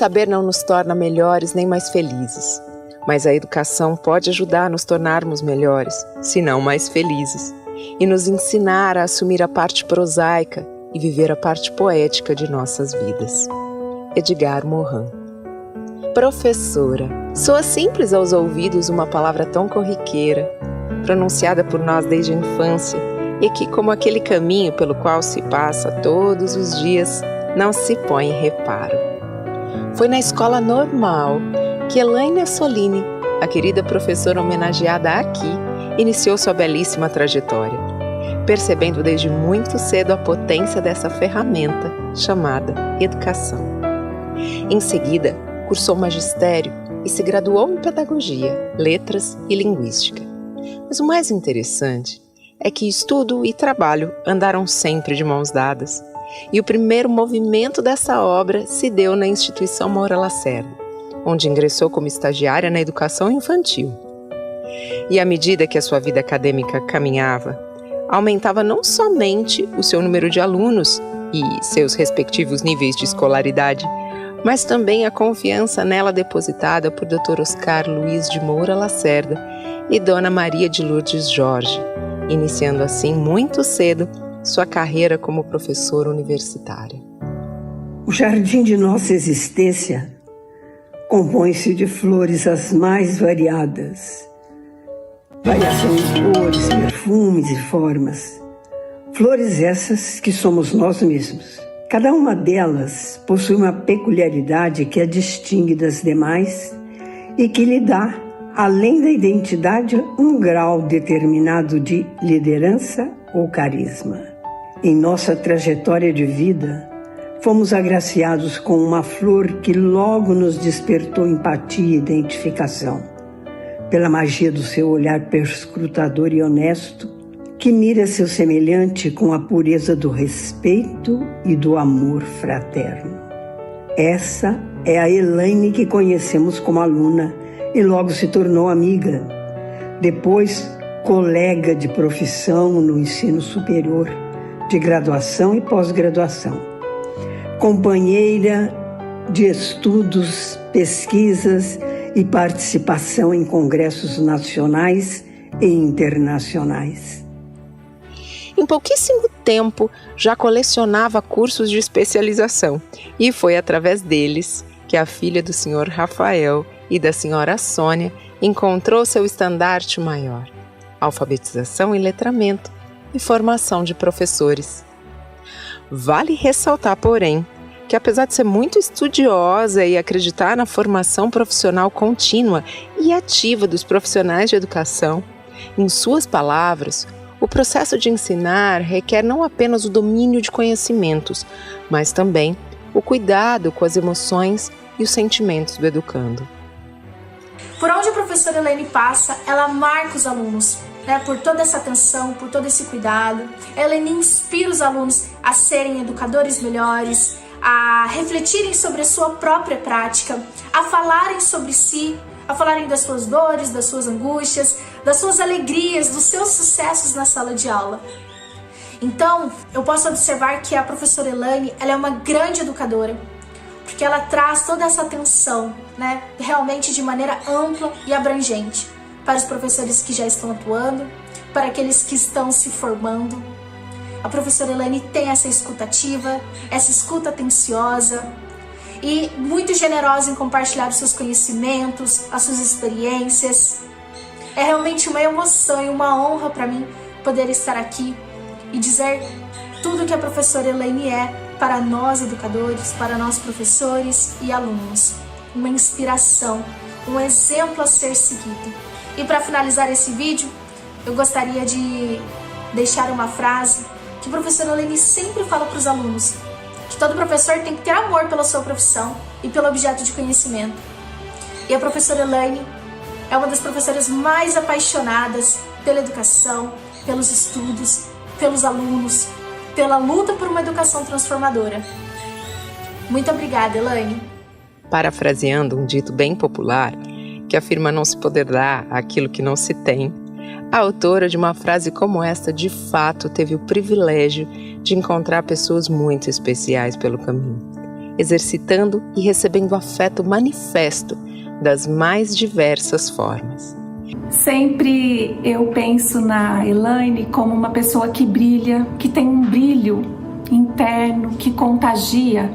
saber não nos torna melhores nem mais felizes, mas a educação pode ajudar a nos tornarmos melhores, se não mais felizes, e nos ensinar a assumir a parte prosaica e viver a parte poética de nossas vidas. Edgar Morin. Professora. Soa simples aos ouvidos uma palavra tão corriqueira, pronunciada por nós desde a infância, e que, como aquele caminho pelo qual se passa todos os dias, não se põe em reparo. Foi na escola normal que Elaine Assolini, a querida professora homenageada aqui, iniciou sua belíssima trajetória, percebendo desde muito cedo a potência dessa ferramenta chamada educação. Em seguida, cursou magistério e se graduou em pedagogia, letras e linguística. Mas o mais interessante é que estudo e trabalho andaram sempre de mãos dadas, e o primeiro movimento dessa obra se deu na Instituição Moura Lacerda, onde ingressou como estagiária na educação infantil. E à medida que a sua vida acadêmica caminhava, aumentava não somente o seu número de alunos e seus respectivos níveis de escolaridade, mas também a confiança nela depositada por Dr. Oscar Luiz de Moura Lacerda e Dona Maria de Lourdes Jorge, iniciando assim muito cedo sua carreira como professora universitária. O jardim de nossa existência compõe-se de flores as mais variadas, variação de cores, perfumes e formas. Flores essas que somos nós mesmos. Cada uma delas possui uma peculiaridade que a distingue das demais e que lhe dá, além da identidade, um grau determinado de liderança ou carisma. Em nossa trajetória de vida, fomos agraciados com uma flor que logo nos despertou empatia e identificação, pela magia do seu olhar perscrutador e honesto, que mira seu semelhante com a pureza do respeito e do amor fraterno. Essa é a Elaine que conhecemos como aluna e logo se tornou amiga, depois colega de profissão no ensino superior, de graduação e pós-graduação, companheira de estudos, pesquisas e participação em congressos nacionais e internacionais. Em pouquíssimo tempo, já colecionava cursos de especialização e foi através deles que a filha do Sr. Rafael e da Sra. Sônia encontrou seu estandarte maior: alfabetização e letramento e formação de professores. Vale ressaltar, porém, que apesar de ser muito estudiosa e acreditar na formação profissional contínua e ativa dos profissionais de educação, em suas palavras, o processo de ensinar requer não apenas o domínio de conhecimentos, mas também o cuidado com as emoções e os sentimentos do educando. Por onde a professora Elaine passa, ela marca os alunos, por toda essa atenção, por todo esse cuidado. A Elaine inspira os alunos a serem educadores melhores, a refletirem sobre a sua própria prática, a falarem sobre si, a falarem das suas dores, das suas angústias, das suas alegrias, dos seus sucessos na sala de aula. Então, eu posso observar que a professora Elaine, ela é uma grande educadora, porque ela traz toda essa atenção, realmente de maneira ampla e abrangente, para os professores que já estão atuando, para aqueles que estão se formando. A professora Elaine tem essa escutativa, essa escuta atenciosa e muito generosa em compartilhar os seus conhecimentos, as suas experiências. É realmente uma emoção e uma honra para mim poder estar aqui e dizer tudo que a professora Elaine é para nós educadores, para nós professores e alunos. Uma inspiração, um exemplo a ser seguido. E para finalizar esse vídeo, eu gostaria de deixar uma frase que a professora Elaine sempre fala para os alunos, que todo professor tem que ter amor pela sua profissão e pelo objeto de conhecimento. E a professora Elaine é uma das professoras mais apaixonadas pela educação, pelos estudos, pelos alunos, pela luta por uma educação transformadora. Muito obrigada, Elaine. Parafraseando um dito bem popular, que afirma não se poder dar aquilo que não se tem, a autora de uma frase como esta de fato teve o privilégio de encontrar pessoas muito especiais pelo caminho. exercitando e recebendo afeto manifesto das mais diversas formas. Sempre eu penso na Elaine como uma pessoa que brilha, que tem um brilho interno, que contagia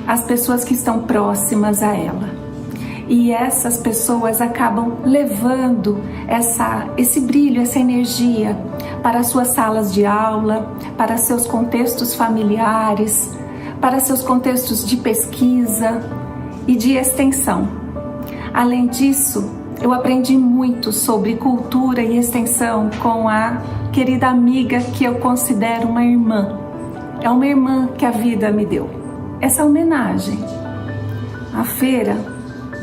as pessoas que estão próximas a ela. E essas pessoas acabam levando esse brilho, essa energia para suas salas de aula, para seus contextos familiares, para seus contextos de pesquisa e de extensão. Além disso, eu aprendi muito sobre cultura e extensão com a querida amiga que eu considero uma irmã. É uma irmã que a vida me deu. Essa homenagem à Feira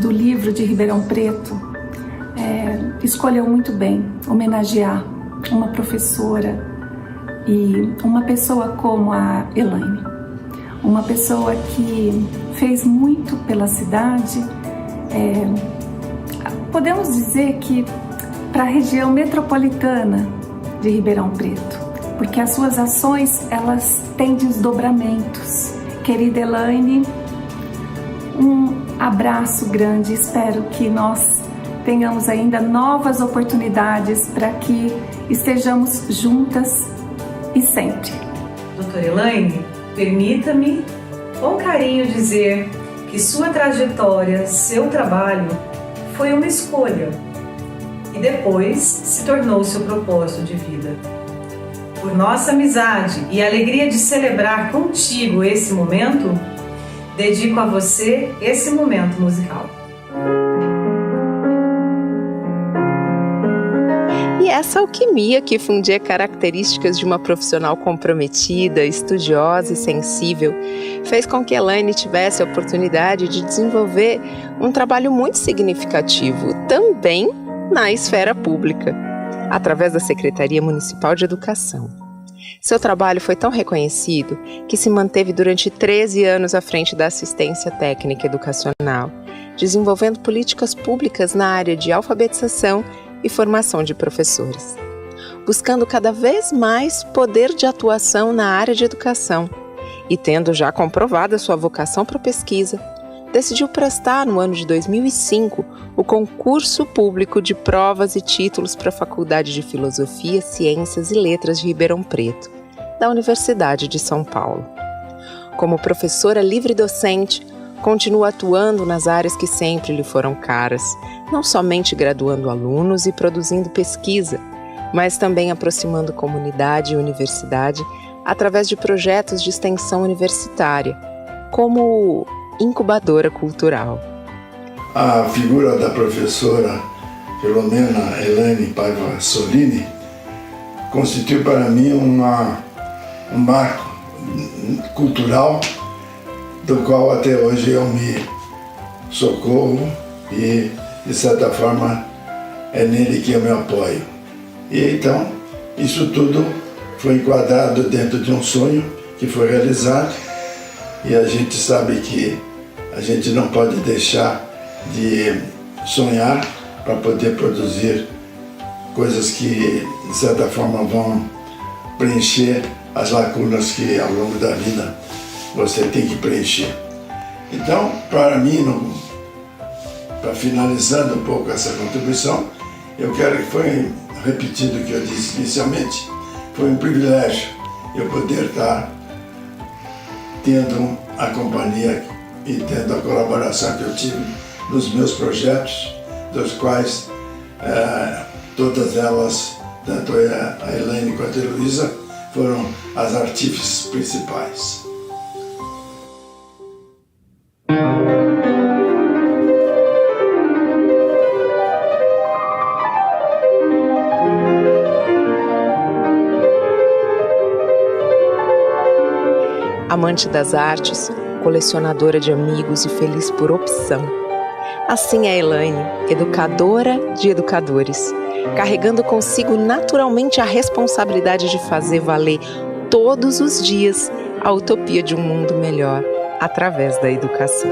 do Livro de Ribeirão Preto escolheu muito bem homenagear uma professora e uma pessoa como a Elaine. Uma pessoa que fez muito pela cidade. Podemos dizer que para a região metropolitana de Ribeirão Preto, porque as suas ações elas têm desdobramentos. Querida Elaine, um abraço grande, espero que nós tenhamos ainda novas oportunidades para que estejamos juntas e sempre. Doutora Elaine, permita-me com carinho dizer que sua trajetória, seu trabalho, foi uma escolha e depois se tornou seu propósito de vida. Por nossa amizade e a alegria de celebrar contigo esse momento, dedico a você esse momento musical. E essa alquimia que fundia características de uma profissional comprometida, estudiosa e sensível, fez com que Elaine tivesse a oportunidade de desenvolver um trabalho muito significativo também na esfera pública, através da Secretaria Municipal de Educação. Seu trabalho foi tão reconhecido que se manteve durante 13 anos à frente da assistência técnica educacional, desenvolvendo políticas públicas na área de alfabetização e formação de professores, buscando cada vez mais poder de atuação na área de educação e tendo já comprovado sua vocação para pesquisa, decidiu prestar no ano de 2005 o concurso público de provas e títulos para a Faculdade de Filosofia, Ciências e Letras de Ribeirão Preto, da Universidade de São Paulo. Como professora livre docente, continua atuando nas áreas que sempre lhe foram caras, não somente graduando alunos e produzindo pesquisa, mas também aproximando comunidade e universidade através de projetos de extensão universitária, como incubadora cultural. A figura da professora Filomena Elaine Paiva Solini constituiu para mim um marco cultural do qual até hoje eu me socorro e, de certa forma, é nele que eu me apoio. E então, isso tudo foi enquadrado dentro de um sonho que foi realizado e a gente sabe que a gente não pode deixar de sonhar para poder produzir coisas que, de certa forma, vão preencher as lacunas que, ao longo da vida, você tem que preencher. Então, para mim, para finalizando um pouco essa contribuição, eu quero que foi repetido o que eu disse inicialmente. Foi um privilégio eu poder estar tendo a companhia e tendo a colaboração que eu tive nos meus projetos, dos quais todas elas, tanto a Elaine quanto a Heloísa, foram as artífices principais. Amante das artes, colecionadora de amigos e feliz por opção. Assim é Elaine, educadora de educadores, carregando consigo naturalmente a responsabilidade de fazer valer todos os dias a utopia de um mundo melhor através da educação.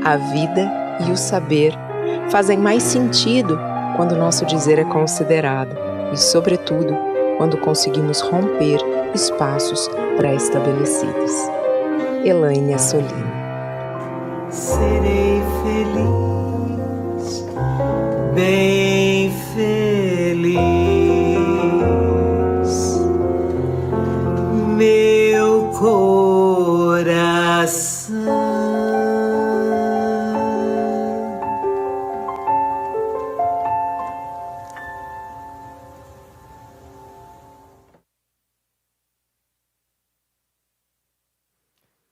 A vida e o saber fazem mais sentido quando o nosso dizer é considerado e, sobretudo, quando conseguimos romper espaços pré-estabelecidos. Elaine Assolini. Serei feliz, bem feliz, meu coração.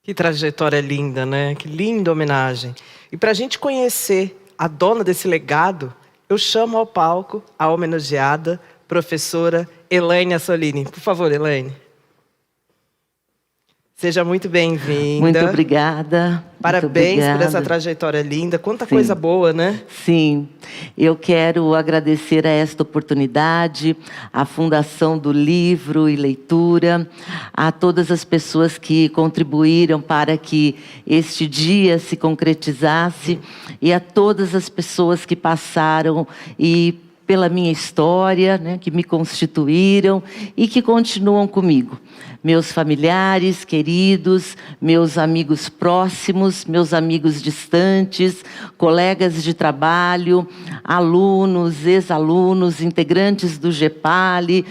Que trajetória linda, né? Que linda homenagem. E para a gente conhecer a dona desse legado, eu chamo ao palco a homenageada professora Elaine Assolini. Por favor, Elaine. Seja muito bem-vinda. Muito obrigada. Parabéns por essa trajetória linda. Quanta coisa boa, né? Sim. Eu quero agradecer a esta oportunidade, à Fundação do Livro e Leitura, a todas as pessoas que contribuíram para que este dia se concretizasse e a todas as pessoas que passaram e pela minha história, né, que me constituíram e que continuam comigo. Meus familiares queridos, meus amigos próximos, meus amigos distantes, colegas de trabalho, alunos, ex-alunos, integrantes do GEPALI,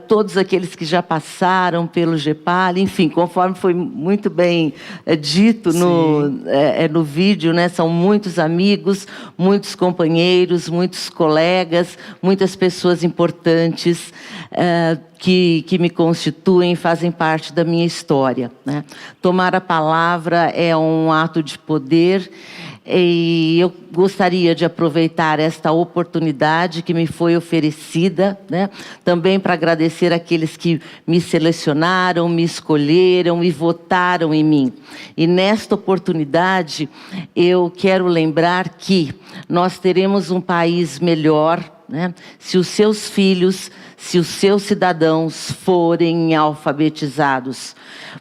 todos aqueles que já passaram pelo GEPALI, enfim, conforme foi muito bem dito no vídeo, né, são muitos amigos, muitos companheiros, muitos colegas, muitas pessoas importantes que me constituem, fazem parte da minha história, né? Tomar a palavra é um ato de poder. E eu gostaria de aproveitar esta oportunidade que me foi oferecida, né, também para agradecer aqueles que me selecionaram, me escolheram e votaram em mim. E nesta oportunidade, eu quero lembrar que nós teremos um país melhor, né, se os seus filhos, se os seus cidadãos forem alfabetizados,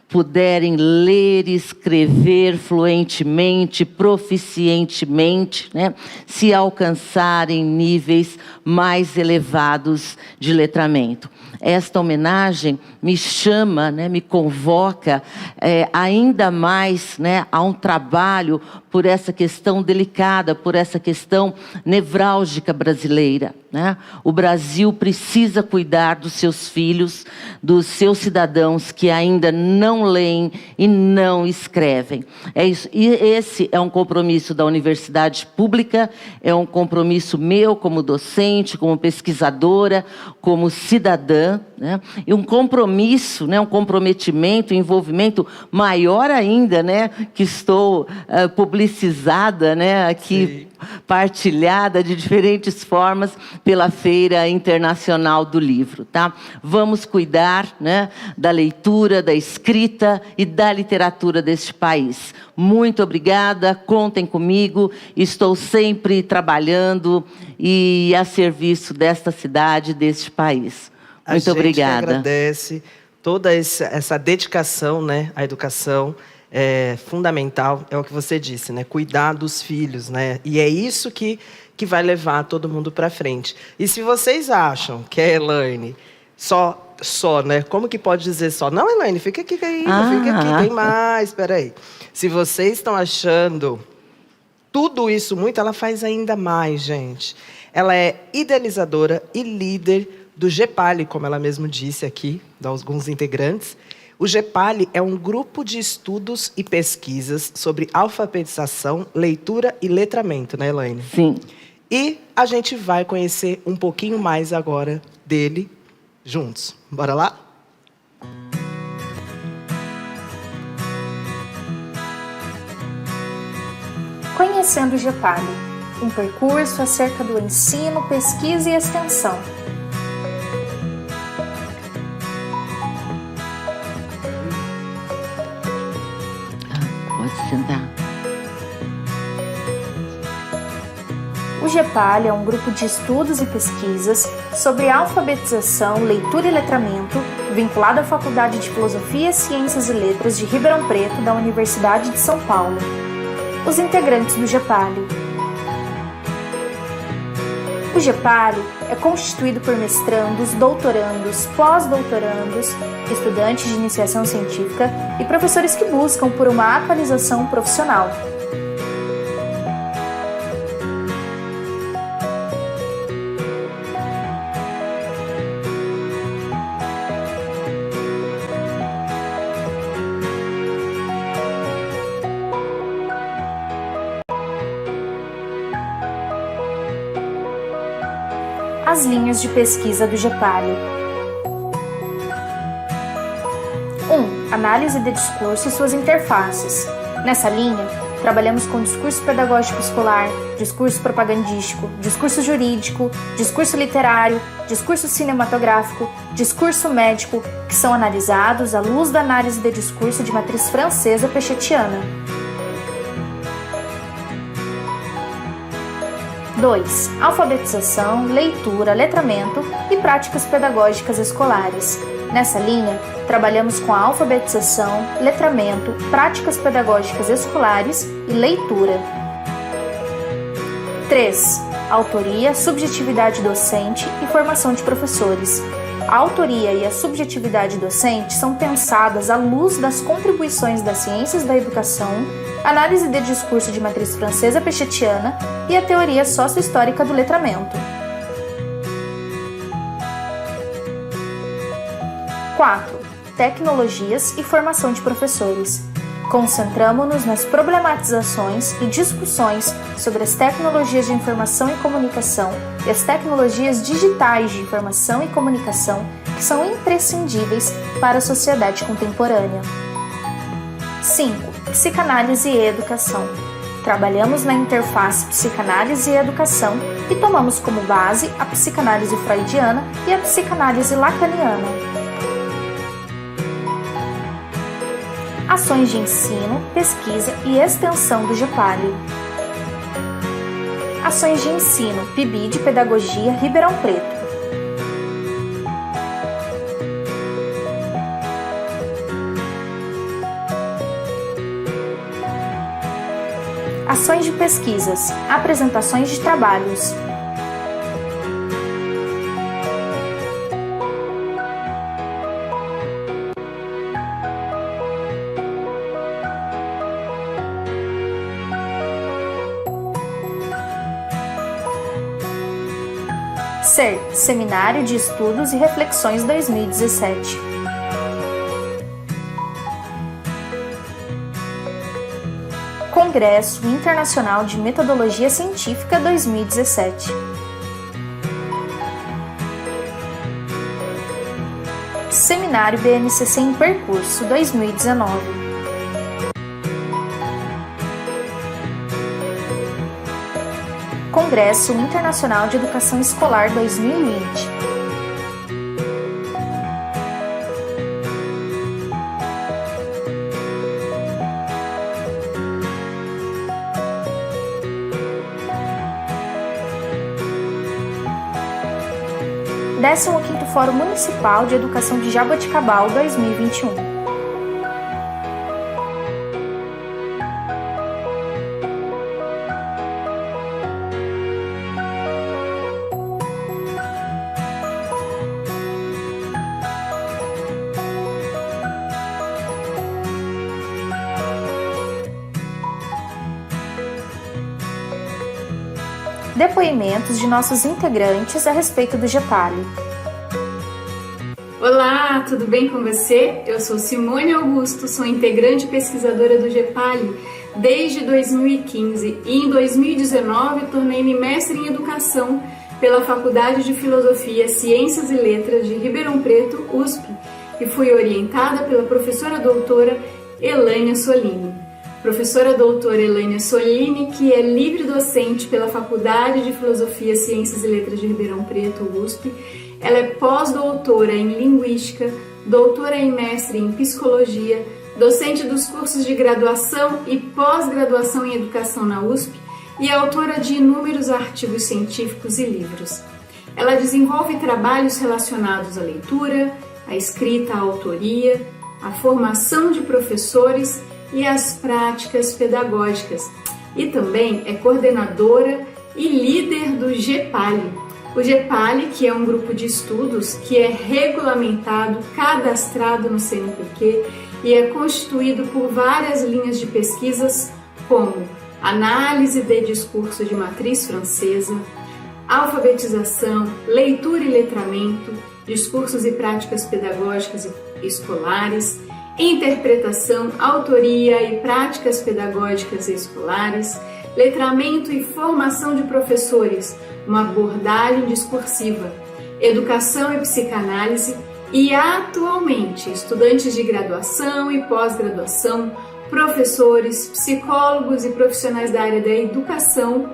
puderem ler e escrever fluentemente, proficientemente, né, se alcançarem níveis mais elevados de letramento. Esta homenagem me chama, né, me convoca ainda mais, né, a um trabalho por essa questão delicada, por essa questão nevrálgica brasileira, né? O Brasil precisa cuidar dos seus filhos, dos seus cidadãos que ainda não leem e não escrevem. É isso. E esse é um compromisso da universidade pública, é um compromisso meu como docente, como pesquisadora, como cidadã, né? E um compromisso, né, um comprometimento, um envolvimento maior ainda, né, que estou publicizada, né, aqui, partilhada de diferentes formas pela Feira Internacional do Livro, tá? Vamos cuidar, né, da leitura, da escrita e da literatura deste país. Muito obrigada, contem comigo, estou sempre trabalhando e a serviço desta cidade, deste país. Muito obrigada. A gente agradece toda essa dedicação, né, à educação. É fundamental, é o que você disse, né? Cuidar dos filhos, né? E é isso que vai levar todo mundo para frente. E se vocês acham que a Elaine só, né? Como que pode dizer só? Não, Elaine, fica aqui, fica aqui, tem mais, espera aí. Se vocês estão achando tudo isso muito, ela faz ainda mais, gente. Ela é idealizadora e líder do GEPALI, como ela mesmo disse aqui, de alguns integrantes. O GEPALI é um grupo de estudos e pesquisas sobre alfabetização, leitura e letramento, né, Elaine? Sim. E a gente vai conhecer um pouquinho mais agora dele juntos. Bora lá? Conhecendo o GEPALI, um percurso acerca do ensino, pesquisa e extensão. Sentar. O GEPALI é um grupo de estudos e pesquisas sobre alfabetização, leitura e letramento, vinculado à Faculdade de Filosofia, Ciências e Letras de Ribeirão Preto, da Universidade de São Paulo. Os integrantes do GEPALI. O GEPALI é constituído por mestrandos, doutorandos, pós-doutorandos, estudantes de iniciação científica e professores que buscam por uma atualização profissional. As linhas de pesquisa do GEPALI. 1. Análise de discurso e suas interfaces. Nessa linha, trabalhamos com discurso pedagógico escolar, discurso propagandístico, discurso jurídico, discurso literário, discurso cinematográfico, discurso médico, que são analisados à luz da análise de discurso de matriz francesa pechetiana. 2. Alfabetização, leitura, letramento e práticas pedagógicas escolares. Nessa linha, trabalhamos com a alfabetização, letramento, práticas pedagógicas escolares e leitura. 3. Autoria, subjetividade docente e formação de professores. A autoria e a subjetividade docente são pensadas à luz das contribuições das ciências da educação, análise de discurso de matriz francesa pechetiana e a teoria sócio-histórica do letramento. 4. Tecnologias e formação de professores. Concentramo-nos nas problematizações e discussões sobre as tecnologias de informação e comunicação e as tecnologias digitais de informação e comunicação que são imprescindíveis para a sociedade contemporânea. 5. Psicanálise e educação. Trabalhamos na interface psicanálise e educação e tomamos como base a psicanálise freudiana e a psicanálise lacaniana. Ações de ensino, pesquisa e extensão do GEPALI. Ações de ensino, PIBID, Pedagogia, Ribeirão Preto. Ações de pesquisas, apresentações de trabalhos. SER, Seminário de Estudos e Reflexões 2017. Congresso Internacional de Metodologia Científica 2017. Seminário BNCC em Percurso 2019. Congresso Internacional de Educação Escolar 2020. Décimo quinto Fórum Municipal de Educação de Jaboticabal 2021. Depoimentos de nossos integrantes a respeito do GEPALI. Olá, tudo bem com você? Eu sou Simone Augusto, sou integrante e pesquisadora do GEPALI desde 2015 e em 2019 tornei-me mestre em Educação pela Faculdade de Filosofia, Ciências e Letras de Ribeirão Preto, USP, e fui orientada pela professora doutora Elânia Solini. Professora doutora Elânia Solini, que é livre docente pela Faculdade de Filosofia, Ciências e Letras de Ribeirão Preto, USP. Ela é pós-doutora em Linguística, doutora e mestre em Psicologia, docente dos cursos de graduação e pós-graduação em Educação na USP e autora de inúmeros artigos científicos e livros. Ela desenvolve trabalhos relacionados à leitura, à escrita, à autoria, à formação de professores e as práticas pedagógicas, e também é coordenadora e líder do GEPALI, O GEPALI, que é um grupo de estudos que é regulamentado, cadastrado no CNPq e é constituído por várias linhas de pesquisas como análise de discurso de matriz francesa, alfabetização, leitura e letramento, discursos e práticas pedagógicas e escolares, interpretação, autoria e práticas pedagógicas e escolares, letramento e formação de professores, uma abordagem discursiva, educação e psicanálise e, atualmente, estudantes de graduação e pós-graduação, professores, psicólogos e profissionais da área da educação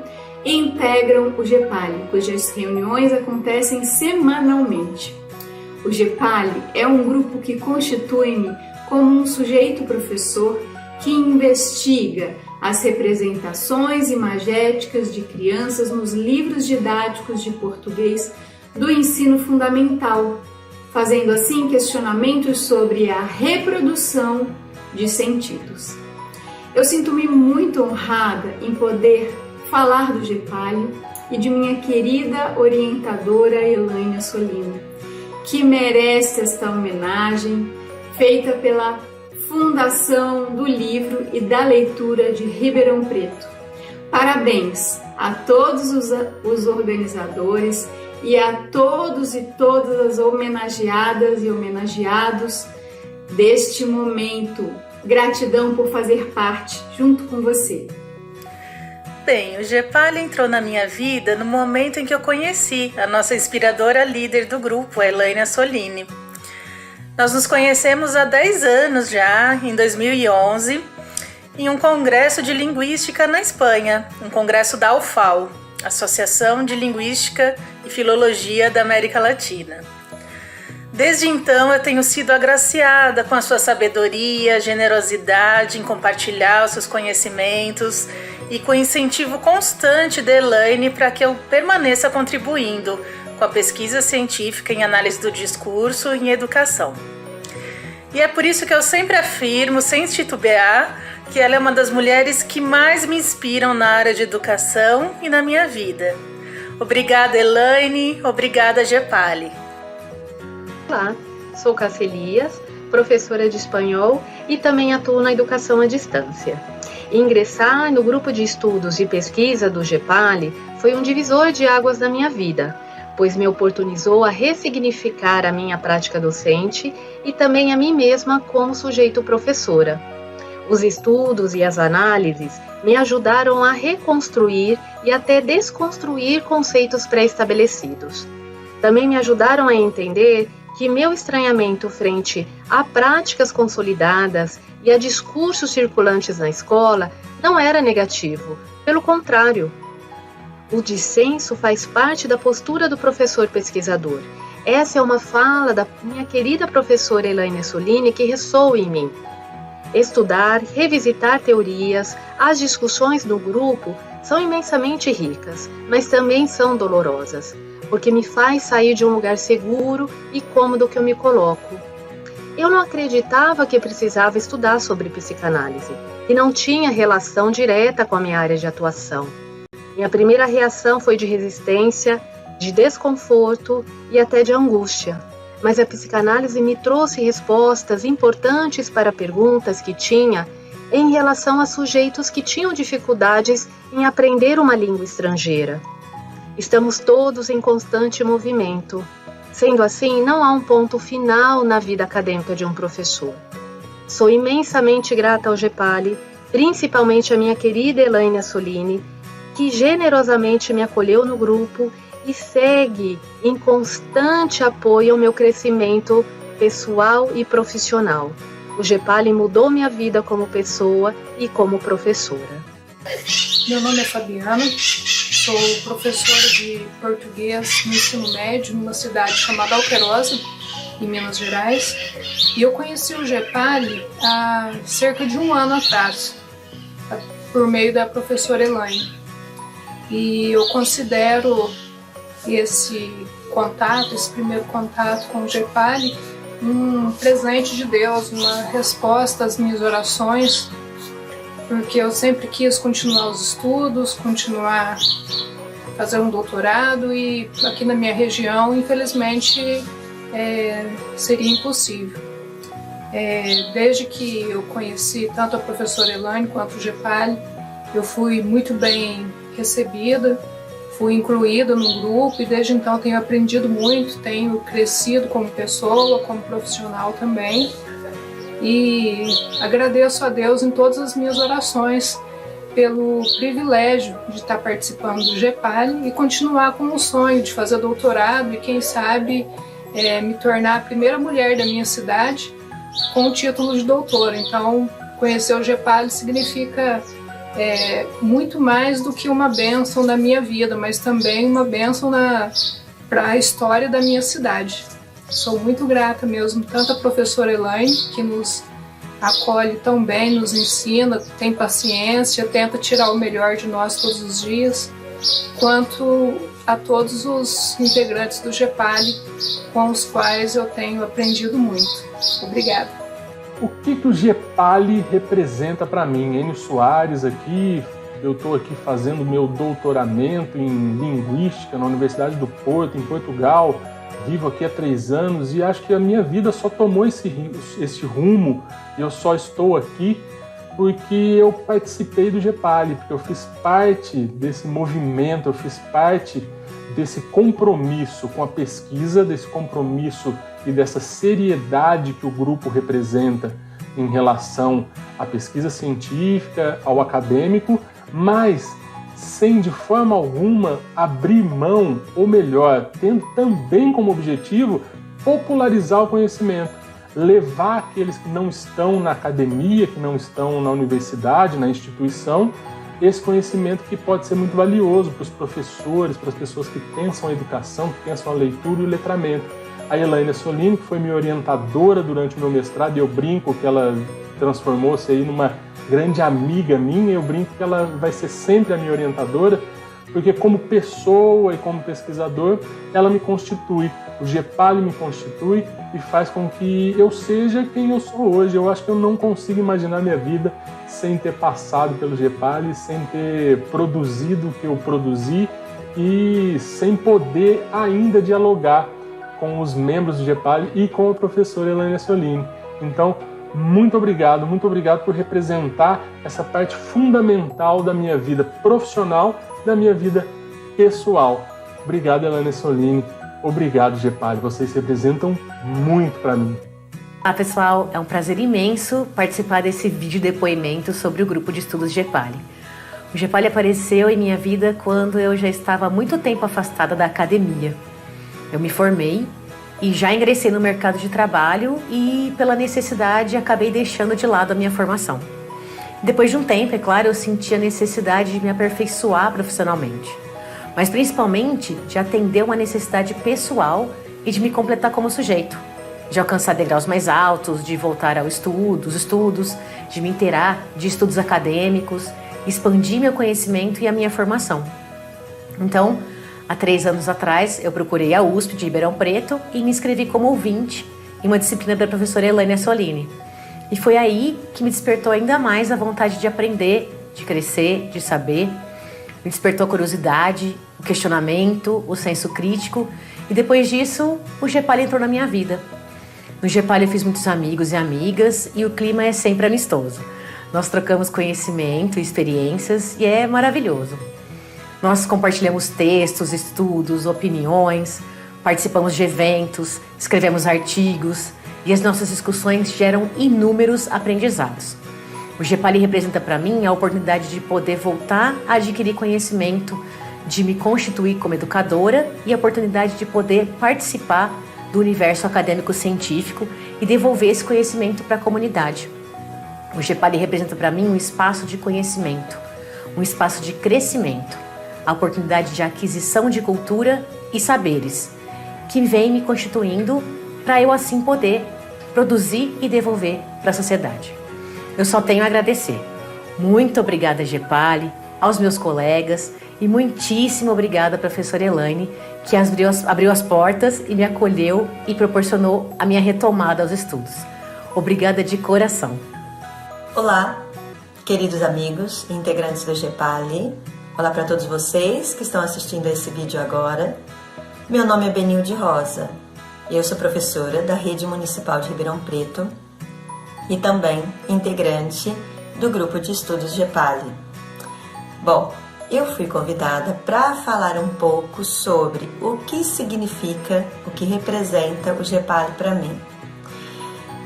integram o GEPALI, cujas reuniões acontecem semanalmente. O GEPALI é um grupo que constitui-me como um sujeito professor que investiga as representações imagéticas de crianças nos livros didáticos de português do ensino fundamental, fazendo assim questionamentos sobre a reprodução de sentidos. Eu sinto-me muito honrada em poder falar do GEPALI e de minha querida orientadora Elaine Assolini, que merece esta homenagem feita pela Fundação do Livro e da Leitura de Ribeirão Preto. Parabéns a todos os organizadores e a todos e todas as homenageadas e homenageados deste momento. Gratidão por fazer parte junto com você. Bem, o GEPALI entrou na minha vida no momento em que eu conheci a nossa inspiradora líder do grupo, a Elaine Assolini. Nós nos conhecemos há 10 anos já, em 2011, em um congresso de linguística na Espanha, um congresso da AUFAL, Associação de Linguística e Filologia da América Latina. Desde então eu tenho sido agraciada com a sua sabedoria, generosidade em compartilhar os seus conhecimentos e com o incentivo constante da Elaine para que eu permaneça contribuindo com a pesquisa científica em análise do discurso e em educação. E é por isso que eu sempre afirmo, sem titubear, que ela é uma das mulheres que mais me inspiram na área de educação e na minha vida. Obrigada, Elaine. Obrigada, GEPALI. Olá, sou Cássia Elias, professora de espanhol e também atuo na educação à distância. Ingressar no grupo de estudos e pesquisa do GEPALI foi um divisor de águas na minha vida, pois me oportunizou a ressignificar a minha prática docente e também a mim mesma como sujeito professora. Os estudos e as análises me ajudaram a reconstruir e até desconstruir conceitos pré-estabelecidos. Também me ajudaram a entender que meu estranhamento frente a práticas consolidadas e a discursos circulantes na escola não era negativo, pelo contrário. O dissenso faz parte da postura do professor pesquisador. Essa é uma fala da minha querida professora Elaine Assolini que ressoa em mim. Estudar, revisitar teorias, as discussões do grupo são imensamente ricas, mas também são dolorosas, porque me faz sair de um lugar seguro e cômodo que eu me coloco. Eu não acreditava que precisava estudar sobre psicanálise, e não tinha relação direta com a minha área de atuação. Minha primeira reação foi de resistência, de desconforto e até de angústia. Mas a psicanálise me trouxe respostas importantes para perguntas que tinha em relação a sujeitos que tinham dificuldades em aprender uma língua estrangeira. Estamos todos em constante movimento. Sendo assim, não há um ponto final na vida acadêmica de um professor. Sou imensamente grata ao GEPALI, principalmente à minha querida Elaine Assolini, que generosamente me acolheu no grupo e segue em constante apoio ao meu crescimento pessoal e profissional. O GEPALI mudou minha vida como pessoa e como professora. Meu nome é Fabiana, sou professora de português no ensino médio numa cidade chamada Alterosa, em Minas Gerais, e eu conheci o GEPALI há cerca de um ano atrás, por meio da professora Elaine. E eu considero esse primeiro contato com o GEPALI, um presente de Deus, uma resposta às minhas orações, porque eu sempre quis continuar os estudos, continuar fazer um doutorado e aqui na minha região, infelizmente, seria impossível. Desde que eu conheci tanto a professora Elaine quanto o GEPALI, eu fui muito bem recebida, fui incluída no grupo e desde então tenho aprendido muito, tenho crescido como pessoa, como profissional também. E agradeço a Deus em todas as minhas orações pelo privilégio de estar participando do GEPALI e continuar com o sonho de fazer doutorado e quem sabe me tornar a primeira mulher da minha cidade com o título de doutora. Então, conhecer o GEPALI significa muito mais do que uma bênção na minha vida, mas também uma bênção para a história da minha cidade. Sou muito grata mesmo, tanto à professora Elaine, que nos acolhe tão bem, nos ensina, tem paciência, tenta tirar o melhor de nós todos os dias, quanto a todos os integrantes do GEPALI, com os quais eu tenho aprendido muito. Obrigada. O que o GEPALI representa para mim? Enio Soares aqui, eu estou aqui fazendo meu doutoramento em Linguística na Universidade do Porto, em Portugal, vivo aqui há 3 anos e acho que a minha vida só tomou esse rumo e eu só estou aqui porque eu participei do GEPALI, porque eu fiz parte desse movimento, eu fiz parte desse compromisso com a pesquisa, desse compromisso e dessa seriedade que o grupo representa em relação à pesquisa científica, ao acadêmico, mas sem de forma alguma abrir mão, ou melhor, tendo também como objetivo popularizar o conhecimento, levar aqueles que não estão na academia, que não estão na universidade, na instituição, esse conhecimento que pode ser muito valioso para os professores, para as pessoas que pensam a educação, que pensam a leitura e o letramento. A Elaine Solini, que foi minha orientadora durante o meu mestrado, e eu brinco que ela transformou-se aí numa grande amiga minha, eu brinco que ela vai ser sempre a minha orientadora, porque como pessoa e como pesquisador, ela me constitui, o GEPALI me constitui e faz com que eu seja quem eu sou hoje. Eu acho que eu não consigo imaginar minha vida sem ter passado pelo GEPALI, sem ter produzido o que eu produzi e sem poder ainda dialogar com os membros do GEPALI e com a professora Elaine Solini. Então, muito obrigado por representar essa parte fundamental da minha vida profissional, da minha vida pessoal. Obrigado, Elaine Solini. Obrigado, GEPALI. Vocês representam muito para mim. Olá, pessoal. É um prazer imenso participar desse vídeo depoimento sobre o grupo de estudos GEPALI. O GEPALI apareceu em minha vida quando eu já estava há muito tempo afastada da academia. Eu me formei e já ingressei no mercado de trabalho e, pela necessidade, acabei deixando de lado a minha formação. Depois de um tempo, é claro, eu senti a necessidade de me aperfeiçoar profissionalmente, mas principalmente de atender uma necessidade pessoal e de me completar como sujeito, de alcançar degraus mais altos, de voltar aos estudos, de me inteirar de estudos acadêmicos, expandir meu conhecimento e a minha formação. Então, há 3 anos atrás, eu procurei a USP de Ribeirão Preto e me inscrevi como ouvinte em uma disciplina da professora Elaine Solini. E foi aí que me despertou ainda mais a vontade de aprender, de crescer, de saber. Me despertou a curiosidade, o questionamento, o senso crítico. E depois disso, o GEPALI entrou na minha vida. No GEPALI eu fiz muitos amigos e amigas e o clima é sempre amistoso. Nós trocamos conhecimento e experiências e é maravilhoso. Nós compartilhamos textos, estudos, opiniões, participamos de eventos, escrevemos artigos e as nossas discussões geram inúmeros aprendizados. O GEPALI representa para mim a oportunidade de poder voltar a adquirir conhecimento, de me constituir como educadora e a oportunidade de poder participar do universo acadêmico-científico e devolver esse conhecimento para a comunidade. O GEPALI representa para mim um espaço de conhecimento, um espaço de crescimento, a oportunidade de aquisição de cultura e saberes, que vem me constituindo para eu assim poder produzir e devolver para a sociedade. Eu só tenho a agradecer. Muito obrigada, GEPALI, aos meus colegas e muitíssimo obrigada, professora Elaine, que abriu as portas e me acolheu e proporcionou a minha retomada aos estudos. Obrigada de coração. Olá, queridos amigos e integrantes do GEPALI. Olá para todos vocês que estão assistindo a esse vídeo agora. Meu nome é Benilde Rosa e eu sou professora da Rede Municipal de Ribeirão Preto e também integrante do grupo de estudos GEPALI. Bom, eu fui convidada para falar um pouco sobre o que significa, o que representa o GEPALI para mim.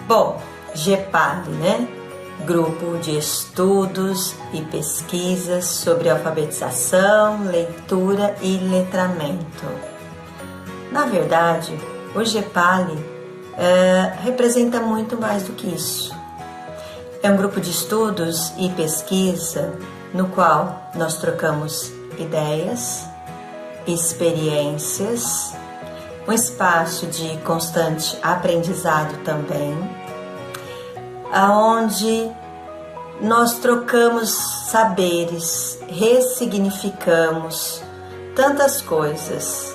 Bom, GEPALI, né? Grupo de Estudos e Pesquisas sobre Alfabetização, Leitura e Letramento. Na verdade, o GEPALI representa muito mais do que isso. É um grupo de estudos e pesquisa no qual nós trocamos ideias, experiências, um espaço de constante aprendizado também, aonde nós trocamos saberes, ressignificamos tantas coisas,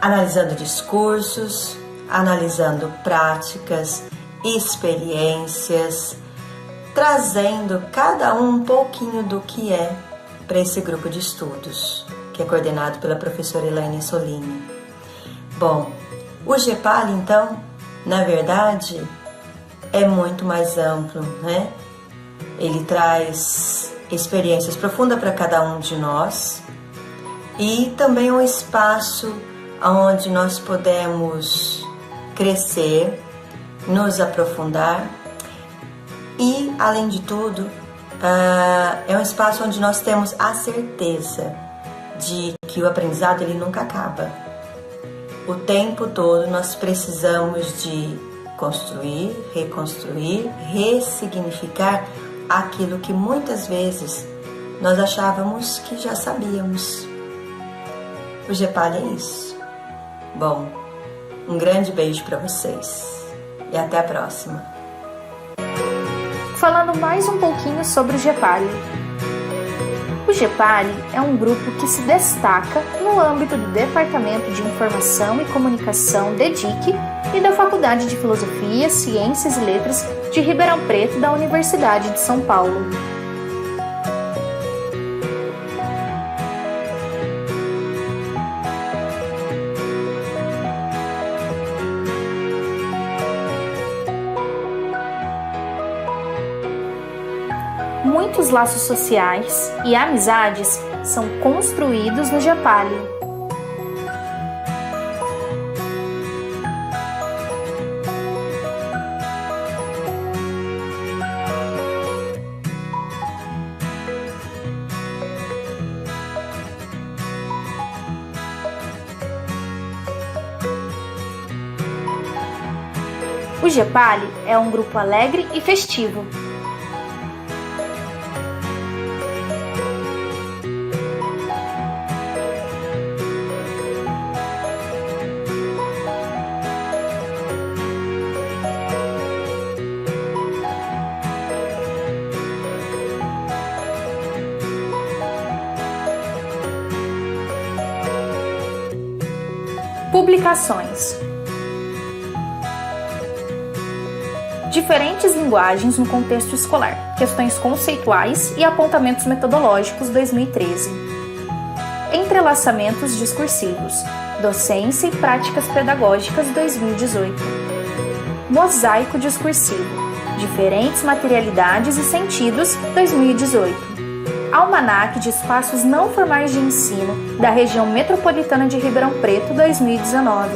analisando discursos, analisando práticas, experiências, trazendo cada um pouquinho do que é para esse grupo de estudos, que é coordenado pela professora Elaine Solini. Bom, o GEPALI, então, na verdade, é muito mais amplo, né? Ele traz experiências profundas para cada um de nós e também um espaço onde nós podemos crescer, nos aprofundar e, além de tudo, é um espaço onde nós temos a certeza de que o aprendizado ele nunca acaba. O tempo todo nós precisamos de construir, reconstruir, ressignificar aquilo que muitas vezes nós achávamos que já sabíamos. O GEPALI é isso. Bom, um grande beijo para vocês e até a próxima. Falando mais um pouquinho sobre o GEPALI. O GEPALI é um grupo que se destaca no âmbito do Departamento de Informação e Comunicação DEDIC e da Faculdade de Filosofia, Ciências e Letras de Ribeirão Preto da Universidade de São Paulo. Muitos laços sociais e amizades são construídos no GEPALI. O GEPALI é um grupo alegre e festivo. Publicações. Diferentes linguagens no contexto escolar, questões conceituais e apontamentos metodológicos 2013. Entrelaçamentos discursivos, docência e práticas pedagógicas 2018. Mosaico discursivo, diferentes materialidades e sentidos 2018. Almanaque de Espaços Não Formais de Ensino da Região Metropolitana de Ribeirão Preto 2019.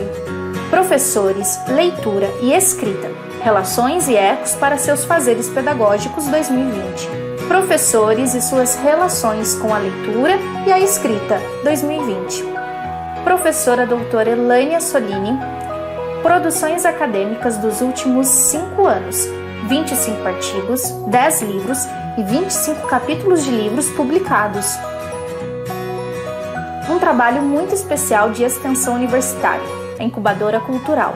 Professores, Leitura e Escrita, Relações e Ecos para seus fazeres pedagógicos 2020. Professores e suas relações com a leitura e a escrita 2020. Professora doutora Elaine Solini. Produções acadêmicas dos últimos 5 anos. 25 artigos, 10 livros e 25 capítulos de livros publicados. Um trabalho muito especial de extensão universitária, a Incubadora Cultural.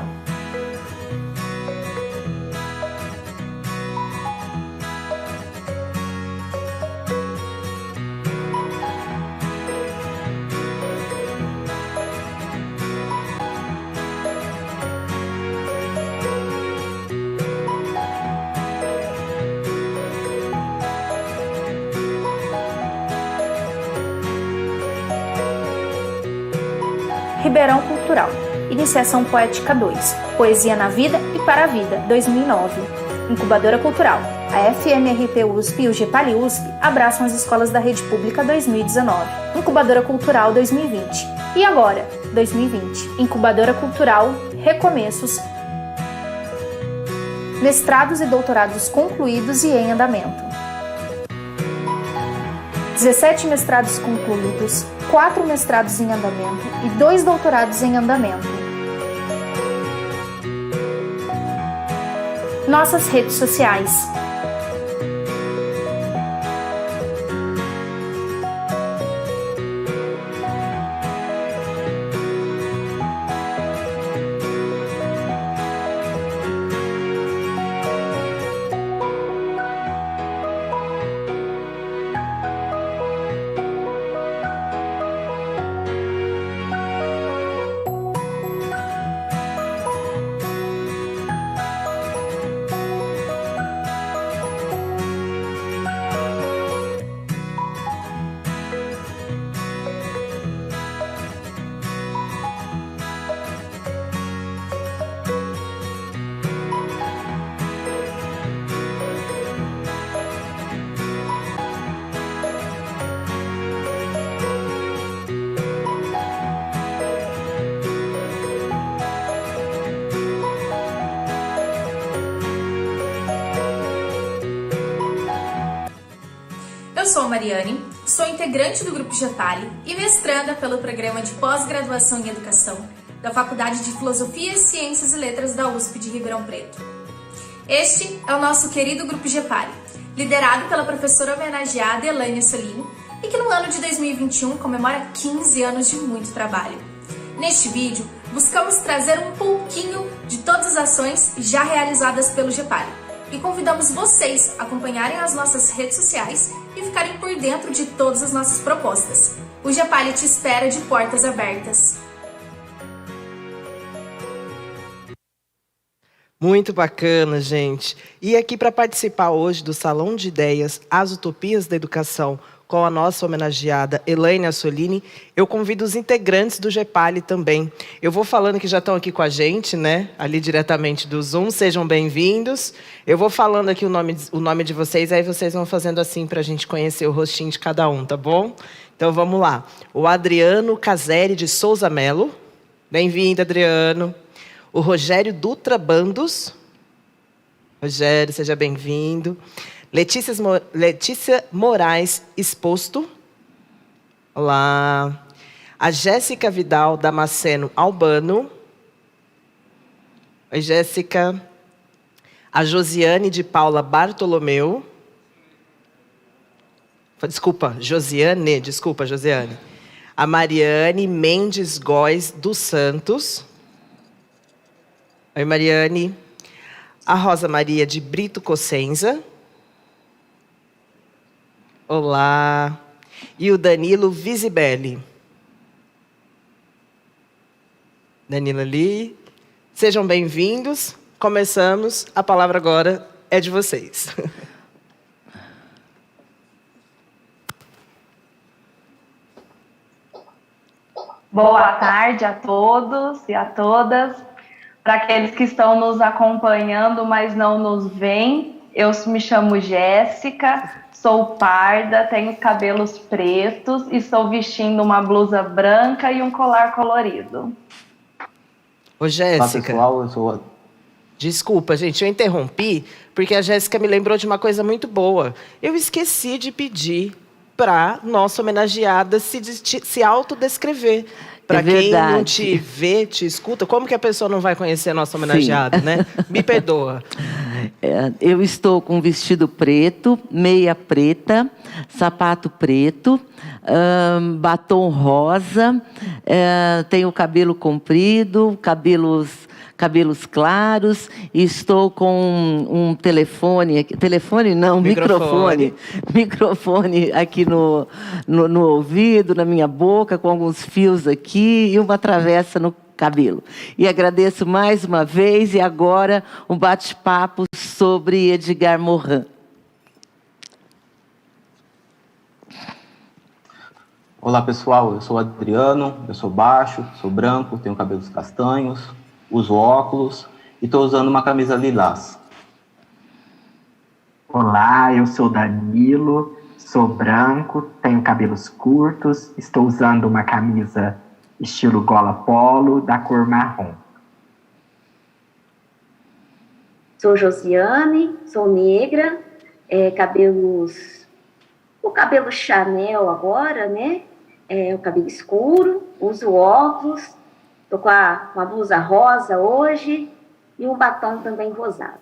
Ribeirão Cultural. Iniciação Poética 2, Poesia na Vida e para a Vida, 2009. Incubadora Cultural. A FMRP USP e o GEPALI USP abraçam as escolas da rede pública 2019. Incubadora Cultural 2020. E agora, 2020. Incubadora Cultural Recomeços. Mestrados e doutorados concluídos e em andamento. 17 mestrados concluídos, 4 mestrados em andamento e 2 doutorados em andamento. Nossas redes sociais. Eu sou Mariane, sou integrante do Grupo GEPALI e mestranda pelo Programa de Pós-Graduação em Educação da Faculdade de Filosofia, Ciências e Letras da USP de Ribeirão Preto. Este é o nosso querido Grupo GEPALI, liderado pela professora homenageada Elaine Solini e que no ano de 2021 comemora 15 anos de muito trabalho. Neste vídeo, buscamos trazer um pouquinho de todas as ações já realizadas pelo GEPALI e convidamos vocês a acompanharem as nossas redes sociais e ficarem por dentro de todas as nossas propostas. O GEPALI te espera de portas abertas. Muito bacana, gente. E aqui para participar hoje do Salão de Ideias, As Utopias da Educação, com a nossa homenageada Elaine Solini, eu convido os integrantes do GEPALI também. Eu vou falando que já estão aqui com a gente, né? Ali diretamente do Zoom, sejam bem-vindos. Eu vou falando aqui o nome de vocês, aí vocês vão fazendo assim para a gente conhecer o rostinho de cada um, tá bom? Então vamos lá. O Adriano Caseri de Souza Melo. Bem-vindo, Adriano. O Rogério Dutra Bandos. Rogério, seja bem-vindo. Letícia Moraes Exposto. Olá. A Jéssica Vidal Damasceno Albano. Oi, Jéssica. A Josiane de Paula Bartolomeu. Josiane. A Mariane Mendes Góes dos Santos. Oi, Mariane. A Rosa Maria de Brito Cossenza. Olá. E o Danilo Visibelli. Danilo ali. Sejam bem-vindos. Começamos. A palavra agora é de vocês. Boa tarde a todos e a todas. Para aqueles que estão nos acompanhando, mas não nos veem, eu me chamo Jéssica, sou parda, tenho cabelos pretos e estou vestindo uma blusa branca e um colar colorido. Ô, Jéssica. Olá, pessoal, eu sou... Desculpa, gente, eu interrompi, porque a Jéssica me lembrou de uma coisa muito boa. Eu esqueci de pedir para nossa homenageada se autodescrever. Para quem não te vê, te escuta, como que a pessoa não vai conhecer a nossa homenageada, né? Me perdoa. Eu estou com vestido preto, meia preta, sapato preto, batom rosa, tenho cabelo comprido, cabelos claros, e estou com um microfone aqui no ouvido, na minha boca, com alguns fios aqui e uma travessa no cabelo. E agradeço mais uma vez, e agora um bate-papo sobre Edgar Morin. Olá pessoal, eu sou o Adriano, eu sou baixo, sou branco, tenho cabelos castanhos, uso óculos e estou usando uma camisa lilás. Olá, eu sou Danilo, sou branco, tenho cabelos curtos, estou usando uma camisa estilo gola polo da cor marrom. Sou Josiane, sou negra, o cabelo Chanel agora, né? O cabelo escuro, uso óculos, tô com a blusa rosa hoje e um batom também rosado.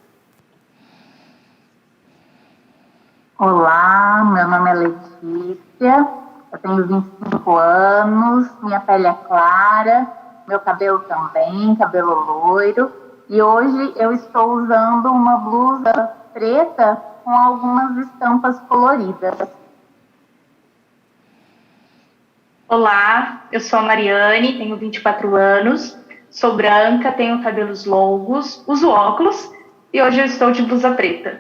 Olá, meu nome é Letícia, eu tenho 25 anos, minha pele é clara, meu cabelo também, cabelo loiro, e hoje eu estou usando uma blusa preta com algumas estampas coloridas. Olá, eu sou a Mariane, tenho 24 anos, sou branca, tenho cabelos longos, uso óculos e hoje eu estou de blusa preta.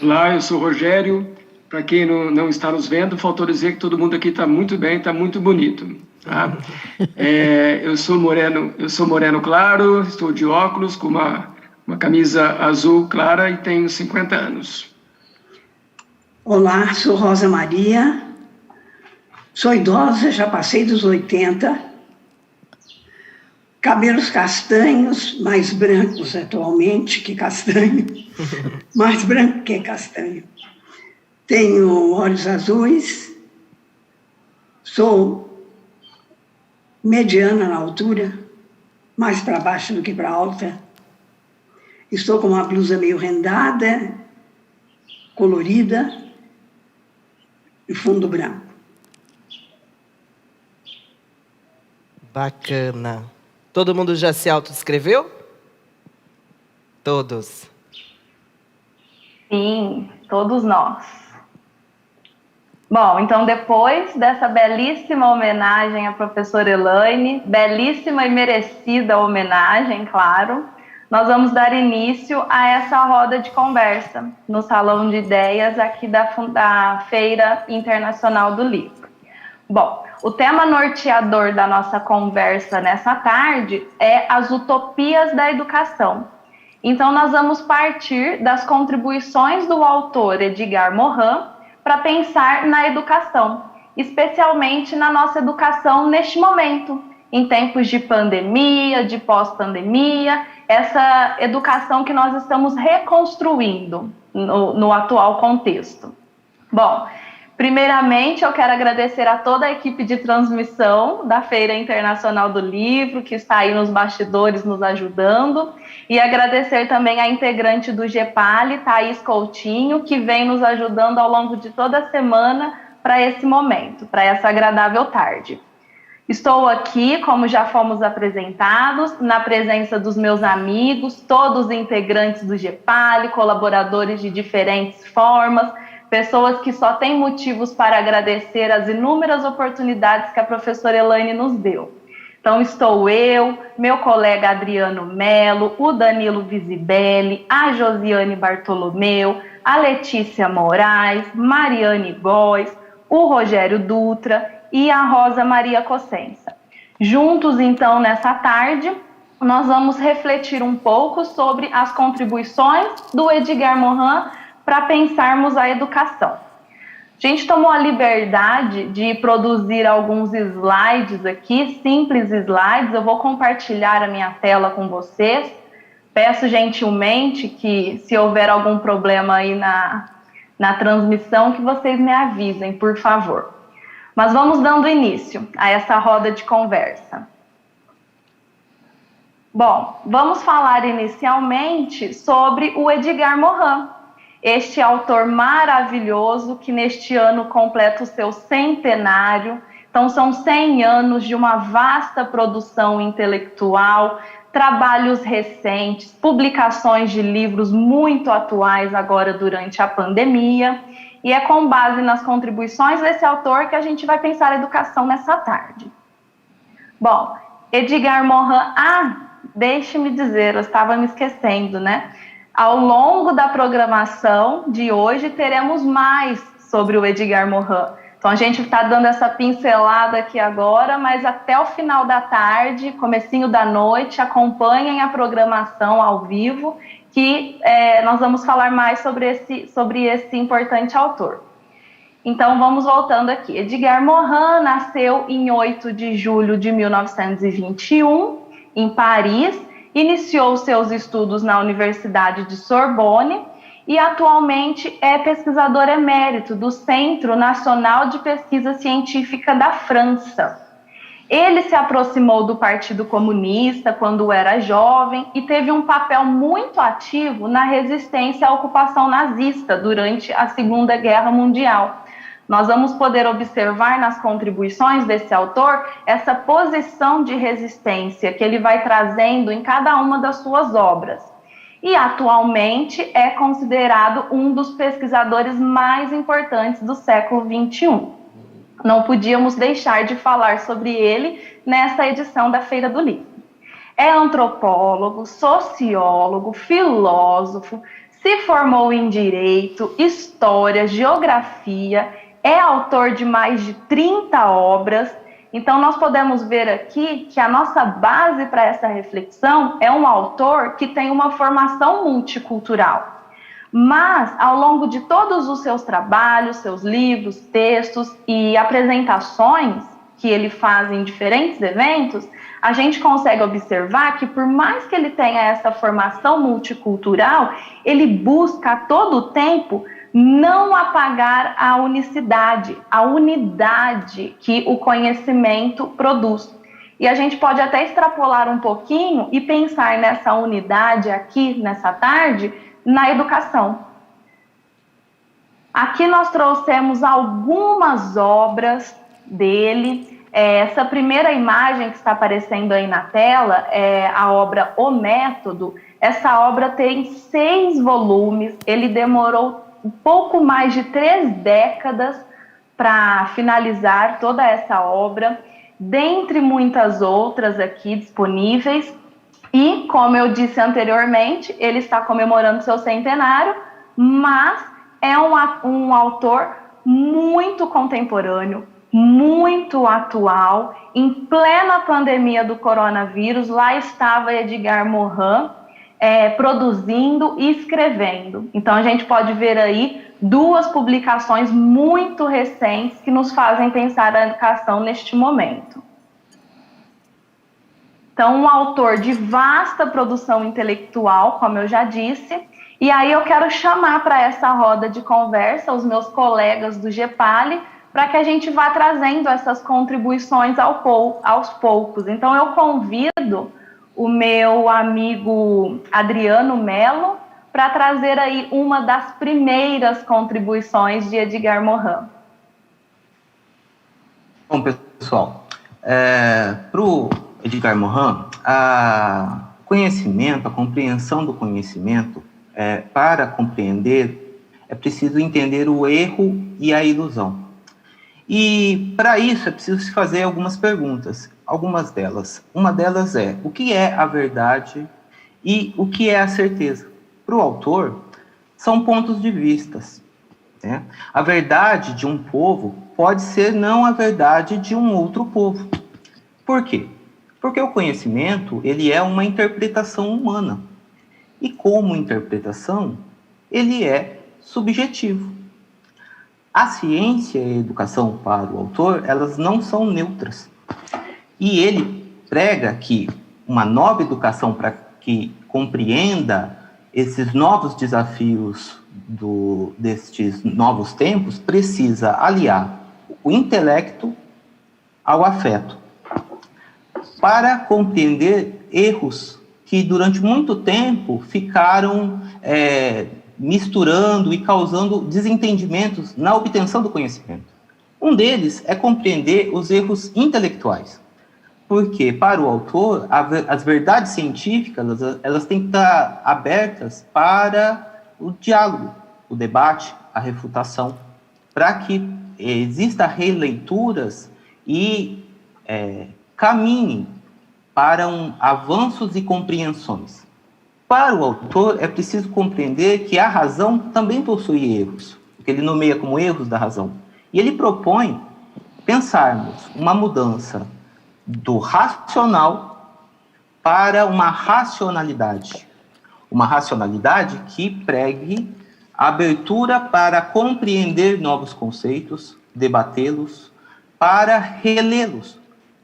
Olá, eu sou o Rogério. Para quem não está nos vendo, faltou dizer que todo mundo aqui está muito bem, está muito bonito. Tá? Eu sou moreno claro, estou de óculos com uma camisa azul clara e tenho 50 anos. Olá, sou Rosa Maria, sou idosa, já passei dos 80, cabelos castanhos, mais brancos atualmente que castanho, mais branco que castanho. Tenho olhos azuis, sou mediana na altura, mais para baixo do que para alta. Estou com uma blusa meio rendada, colorida, e fundo branco. Bacana. Todo mundo já se autodescreveu? Todos. Sim, todos nós. Bom, então depois dessa belíssima homenagem à professora Elaine, belíssima e merecida homenagem, claro, nós vamos dar início a essa roda de conversa no Salão de Ideias aqui da Feira Internacional do Livro. Bom, o tema norteador da nossa conversa nessa tarde é as utopias da educação. Então, nós vamos partir das contribuições do autor Edgar Morin para pensar na educação, especialmente na nossa educação neste momento, em tempos de pandemia, de pós-pandemia, essa educação que nós estamos reconstruindo no atual contexto. Bom, primeiramente eu quero agradecer a toda a equipe de transmissão da Feira Internacional do Livro, que está aí nos bastidores nos ajudando, e agradecer também a integrante do GEPALI, Thaís Coutinho, que vem nos ajudando ao longo de toda a semana para esse momento, para essa agradável tarde. Estou aqui, como já fomos apresentados, na presença dos meus amigos, todos integrantes do GEPALI, colaboradores de diferentes formas, pessoas que só têm motivos para agradecer as inúmeras oportunidades que a professora Elaine nos deu. Então, estou eu, meu colega Adriano Melo, o Danilo Visibelli, a Josiane Bartolomeu, a Letícia Moraes, Mariane Góes, o Rogério Dutra e a Rosa Maria Cossenza. Juntos, então, nessa tarde, nós vamos refletir um pouco sobre as contribuições do Edgar Morin para pensarmos a educação. A gente tomou a liberdade de produzir alguns slides aqui, simples slides. Eu vou compartilhar a minha tela com vocês. Peço gentilmente que, se houver algum problema aí na transmissão, que vocês me avisem, por favor. Mas vamos dando início a essa roda de conversa. Bom, vamos falar inicialmente sobre o Edgar Morin, este autor maravilhoso que neste ano completa o seu centenário. Então, são 100 anos de uma vasta produção intelectual, trabalhos recentes, publicações de livros muito atuais agora durante a pandemia. E é com base nas contribuições desse autor que a gente vai pensar a educação nessa tarde. Bom, Edgar Morin... deixe-me dizer, eu estava me esquecendo, né? Ao longo da programação de hoje, teremos mais sobre o Edgar Morin. Então a gente está dando essa pincelada aqui agora, mas até o final da tarde, comecinho da noite, acompanhem a programação ao vivo, que nós vamos falar mais sobre esse importante autor. Então vamos voltando aqui. Edgar Morin nasceu em 8 de julho de 1921, em Paris, iniciou seus estudos na Universidade de Sorbonne, e atualmente é pesquisador emérito do Centro Nacional de Pesquisa Científica da França. Ele se aproximou do Partido Comunista quando era jovem e teve um papel muito ativo na resistência à ocupação nazista durante a Segunda Guerra Mundial. Nós vamos poder observar nas contribuições desse autor essa posição de resistência que ele vai trazendo em cada uma das suas obras. E atualmente é considerado um dos pesquisadores mais importantes do século XXI. Não podíamos deixar de falar sobre ele nessa edição da Feira do Livro. É antropólogo, sociólogo, filósofo, se formou em Direito, História, Geografia, é autor de mais de 30 obras. Então, nós podemos ver aqui que a nossa base para essa reflexão é um autor que tem uma formação multicultural. Mas, ao longo de todos os seus trabalhos, seus livros, textos e apresentações que ele faz em diferentes eventos, a gente consegue observar que, por mais que ele tenha essa formação multicultural, ele busca a todo tempo não apagar a unicidade, a unidade que o conhecimento produz. E a gente pode até extrapolar um pouquinho e pensar nessa unidade aqui, nessa tarde, na educação. Aqui nós trouxemos algumas obras dele. Essa primeira imagem que está aparecendo aí na tela é a obra O Método. Essa obra tem 6 volumes, ele demorou um pouco mais de 3 décadas para finalizar toda essa obra, dentre muitas outras aqui disponíveis. E, como eu disse anteriormente, ele está comemorando seu centenário, mas é um autor muito contemporâneo, muito atual. Em plena pandemia do coronavírus, lá estava Edgar Morin, produzindo e escrevendo. Então, a gente pode ver aí 2 publicações muito recentes que nos fazem pensar a educação neste momento. Então, um autor de vasta produção intelectual, como eu já disse, e aí eu quero chamar para essa roda de conversa os meus colegas do GEPALI, para que a gente vá trazendo essas contribuições aos poucos. Então, eu convido o meu amigo Adriano Mello para trazer aí uma das primeiras contribuições de Edgar Morin. Bom, pessoal, para o Edgar Morin, o conhecimento, a compreensão do conhecimento, para compreender, é preciso entender o erro e a ilusão. E, para isso, é preciso se fazer algumas perguntas, algumas delas. Uma delas é, o que é a verdade e o que é a certeza? Para o autor, são pontos de vista. Né? A verdade de um povo pode ser não a verdade de um outro povo. Por quê? Porque o conhecimento, ele é uma interpretação humana. E como interpretação, ele é subjetivo. A ciência e a educação para o autor, elas não são neutras. E ele prega que uma nova educação para que compreenda esses novos desafios destes novos tempos, precisa aliar o intelecto ao afeto, para compreender erros que durante muito tempo ficaram misturando e causando desentendimentos na obtenção do conhecimento. Um deles é compreender os erros intelectuais, porque para o autor as verdades científicas elas têm que estar abertas para o diálogo, o debate, a refutação, para que exista releituras e caminhem para avanços e compreensões. Para o autor, é preciso compreender que a razão também possui erros. que ele nomeia como erros da razão. E ele propõe pensarmos uma mudança do racional para uma racionalidade. Uma racionalidade que pregue a abertura para compreender novos conceitos, debatê-los, para relê-los,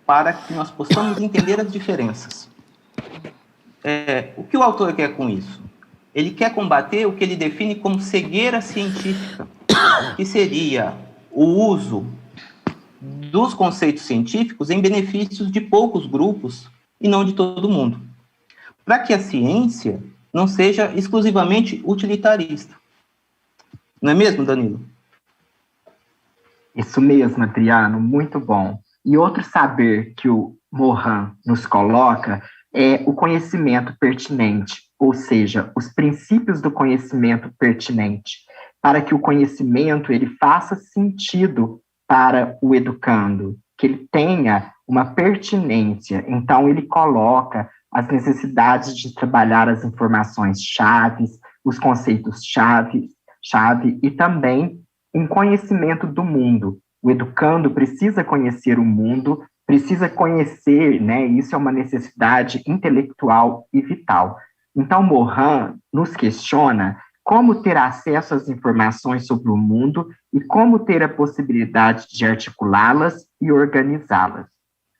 para que nós possamos entender as diferenças. O que o autor quer com isso? Ele quer combater o que ele define como cegueira científica, que seria o uso dos conceitos científicos em benefícios de poucos grupos e não de todo mundo. Para que a ciência não seja exclusivamente utilitarista. Não é mesmo, Danilo? Isso mesmo, Adriano, muito bom. E outro saber que o Morin nos coloca é o conhecimento pertinente, ou seja, os princípios do conhecimento pertinente, para que o conhecimento ele faça sentido para o educando, que ele tenha uma pertinência. Então, ele coloca as necessidades de trabalhar as informações chaves, os conceitos chave e também um conhecimento do mundo. O educando precisa conhecer o mundo, precisa conhecer, né? Isso é uma necessidade intelectual e vital. Então, Morin nos questiona como ter acesso às informações sobre o mundo e como ter a possibilidade de articulá-las e organizá-las.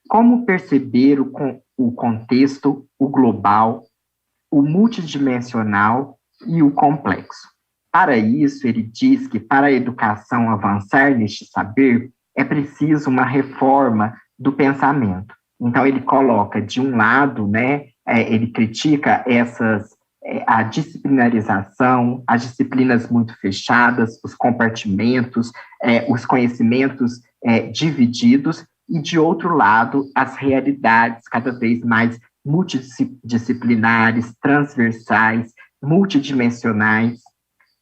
Como perceber o contexto, o global, o multidimensional e o complexo. Para isso, ele diz que para a educação avançar neste saber, é preciso uma reforma do pensamento. Então, ele coloca, de um lado, né, ele critica a disciplinarização, as disciplinas muito fechadas, os compartimentos, os conhecimentos divididos, e, de outro lado, as realidades cada vez mais multidisciplinares, transversais, multidimensionais.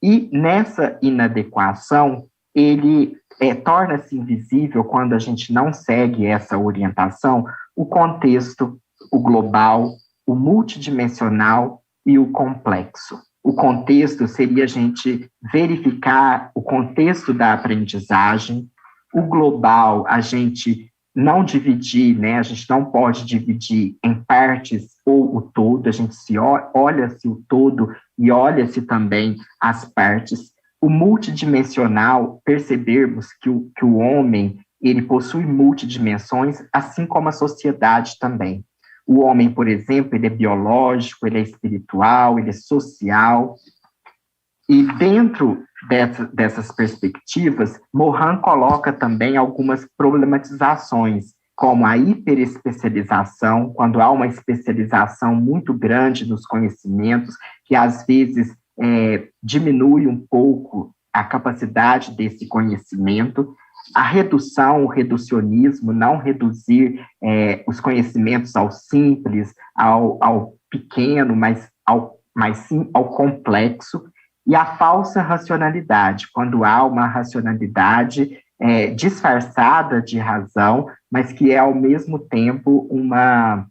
E nessa inadequação, ele torna-se invisível, quando a gente não segue essa orientação, o contexto, o global, o multidimensional e o complexo. O contexto seria a gente verificar o contexto da aprendizagem, o global, a gente não dividir, né? A gente não pode dividir em partes ou o todo, a gente olha-se o todo e olha-se também as partes. O multidimensional, percebermos que o homem, ele possui multidimensões, assim como a sociedade também. O homem, por exemplo, ele é biológico, ele é espiritual, ele é social. E dentro dessas perspectivas, Morin coloca também algumas problematizações, como a hiperespecialização, quando há uma especialização muito grande nos conhecimentos, que às vezes diminui um pouco a capacidade desse conhecimento, a redução, o reducionismo, não reduzir os conhecimentos ao simples, ao pequeno, mas sim ao complexo, e a falsa racionalidade, quando há uma racionalidade disfarçada de razão, mas que é ao mesmo tempo uma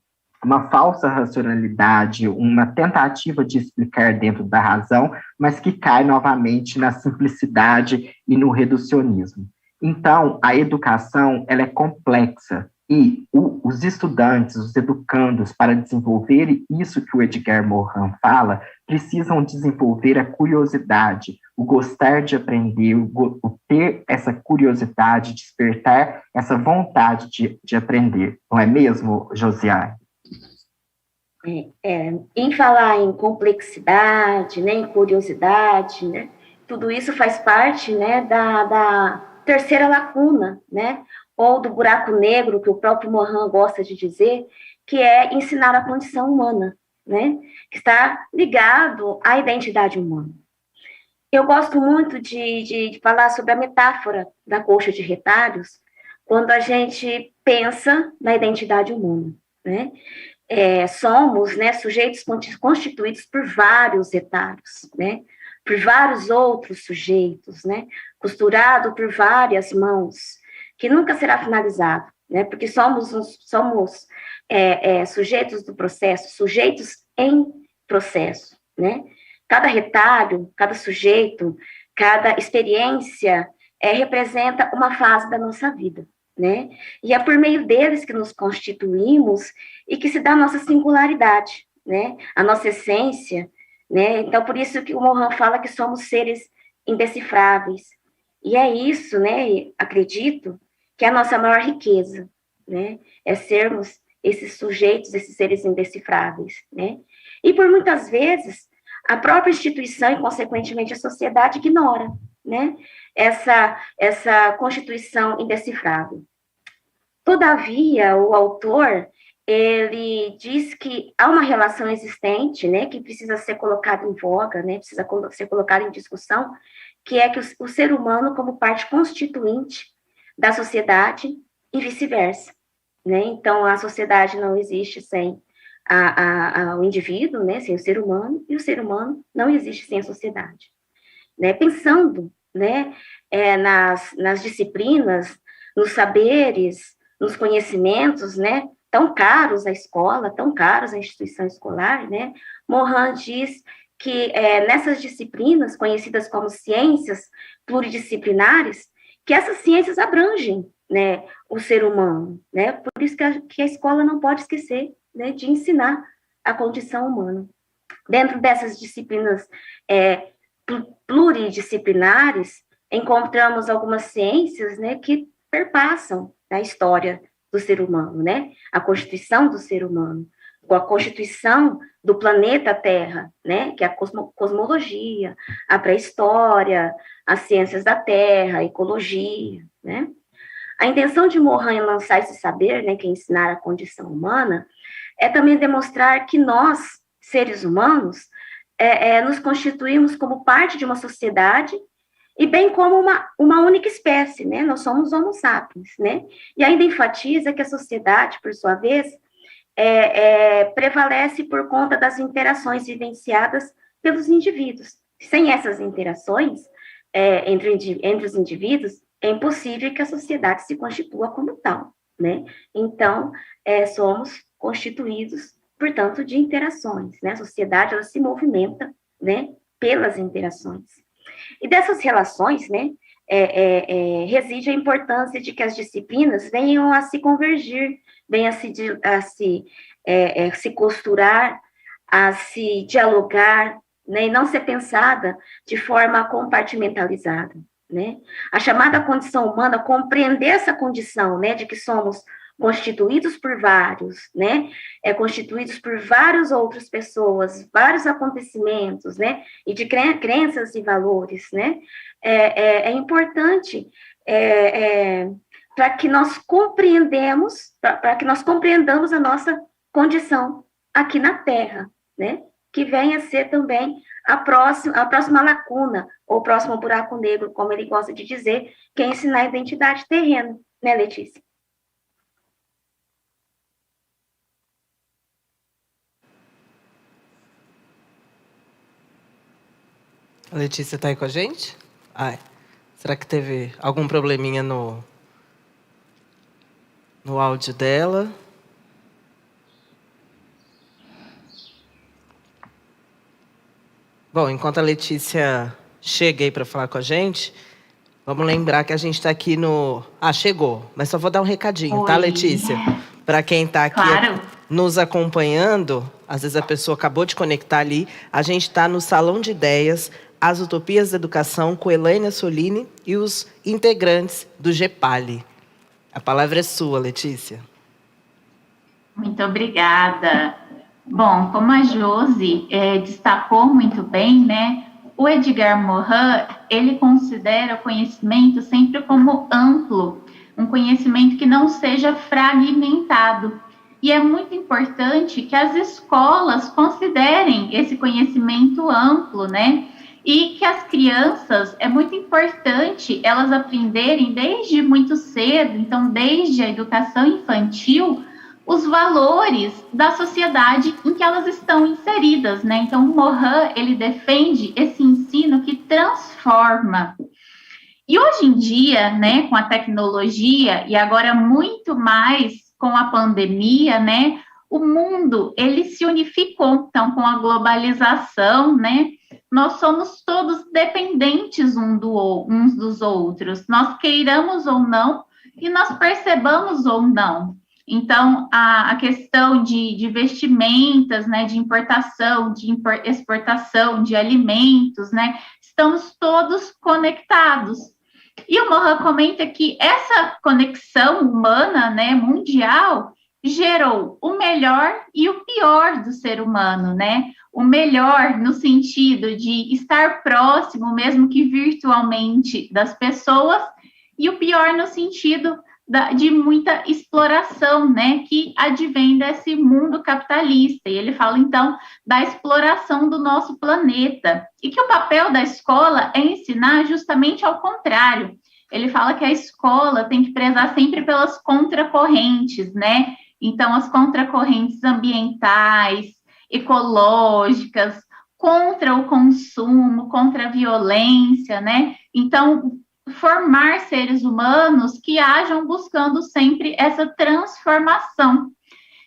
falsa racionalidade, uma tentativa de explicar dentro da razão, mas que cai novamente na simplicidade e no reducionismo. Então, a educação ela é complexa e os estudantes, os educandos, para desenvolver isso que o Edgar Morin fala, precisam desenvolver a curiosidade, o gostar de aprender, o ter essa curiosidade, despertar essa vontade de aprender. Não é mesmo, Josiane? Em falar em complexidade, né, em curiosidade, né, tudo isso faz parte, né, da terceira lacuna, né, ou do buraco negro, que o próprio Morin gosta de dizer, que é ensinar a condição humana, né, que está ligado à identidade humana. Eu gosto muito de falar sobre a metáfora da colcha de retalhos, quando a gente pensa na identidade humana, né. Somos, né, sujeitos constituídos por vários retalhos, né, por vários outros sujeitos, né, costurado por várias mãos, que nunca será finalizado, né, porque somos sujeitos do processo, sujeitos em processo, né. Cada retalho, cada sujeito Cada experiência representa uma fase da nossa vida, né? E é por meio deles que nos constituímos e que se dá a nossa singularidade, né? A nossa essência, né? Então, por isso que o Mohan fala que somos seres indecifráveis. E é isso, né? Acredito que é a nossa maior riqueza, né? É sermos esses sujeitos, esses seres indecifráveis, né? E por muitas vezes, a própria instituição e, consequentemente, a sociedade ignora, né? Essa constituição indecifrável. Todavia, o autor, ele diz que há uma relação existente, né, que precisa ser colocada em voga, né, precisa ser colocada em discussão, que é que o ser humano como parte constituinte da sociedade e vice-versa, né? Então, a sociedade não existe sem o indivíduo, né, sem o ser humano, e o ser humano não existe sem a sociedade, né? Pensando, né, nas disciplinas, nos saberes, nos conhecimentos, né, tão caros à escola, tão caros à instituição escolar, né? Mohan diz que nessas disciplinas, conhecidas como ciências pluridisciplinares, que essas ciências abrangem, né, o ser humano, né? Por isso que a escola não pode esquecer, né, de ensinar a condição humana. Dentro dessas disciplinas pluridisciplinares, encontramos algumas ciências, né, que perpassam a história do ser humano, né? A constituição do ser humano, a constituição do planeta Terra, né? Que é a cosmologia, a pré-história, as ciências da Terra, a ecologia, né? A intenção de Mohan em lançar esse saber, né, que é ensinar a condição humana, é também demonstrar que nós, seres humanos, nos constituímos como parte de uma sociedade e bem como uma única espécie, né? Nós somos Homo sapiens, né? E ainda enfatiza que a sociedade, por sua vez, prevalece por conta das interações vivenciadas pelos indivíduos. Sem essas interações entre os indivíduos, é impossível que a sociedade se constitua como tal, né? Então, somos constituídos, portanto, de interações, né? A sociedade, ela se movimenta, né, pelas interações. E dessas relações, né, reside a importância de que as disciplinas venham a se convergir, venham a se costurar, a se dialogar, né, e não ser pensada de forma compartimentalizada, né? A chamada condição humana, compreender essa condição, né, de que somos constituídos por vários, né, constituídos por várias outras pessoas, vários acontecimentos, né, e de crenças e valores, né, é importante para que nós compreendamos a nossa condição aqui na Terra, né, que venha a ser também a próxima lacuna, ou o próximo buraco negro, como ele gosta de dizer, que é ensinar a identidade terrena, né, Letícia? A Letícia está aí com a gente? Ai, será que teve algum probleminha no áudio dela? Bom, enquanto a Letícia chega aí para falar com a gente, vamos lembrar que a gente está aqui no... chegou, mas só vou dar um recadinho, tá, Letícia? Para quem está aqui nos acompanhando, às vezes a pessoa acabou de conectar ali, a gente está no Salão de Ideias, As Utopias da Educação, com Elaine Solini e os integrantes do GEPALI. A palavra é sua, Letícia. Muito obrigada. Bom, como a Josi destacou muito bem, né, o Edgar Morin, ele considera o conhecimento sempre como amplo, um conhecimento que não seja fragmentado. E é muito importante que as escolas considerem esse conhecimento amplo, né? E que as crianças, é muito importante elas aprenderem desde muito cedo, então desde a educação infantil, os valores da sociedade em que elas estão inseridas, né? Então, o Morin, ele defende esse ensino que transforma. E hoje em dia, né, com a tecnologia, e agora muito mais com a pandemia, né, o mundo, ele se unificou, então, com a globalização, né, nós somos todos dependentes uns dos outros, nós queiramos ou não, e nós percebamos ou não. Então, a questão de vestimentas, né, de importação, de exportação, de alimentos, né, estamos todos conectados. E o Morin comenta que essa conexão humana, né, mundial, gerou o melhor e o pior do ser humano, né? O melhor no sentido de estar próximo, mesmo que virtualmente, das pessoas, e o pior no sentido de muita exploração, né, que advém desse mundo capitalista. E ele fala, então, da exploração do nosso planeta, e que o papel da escola é ensinar justamente ao contrário. Ele fala que a escola tem que prezar sempre pelas contracorrentes, né? Então, as contracorrentes ambientais, ecológicas, contra o consumo, contra a violência, né? Então, formar seres humanos que hajam buscando sempre essa transformação.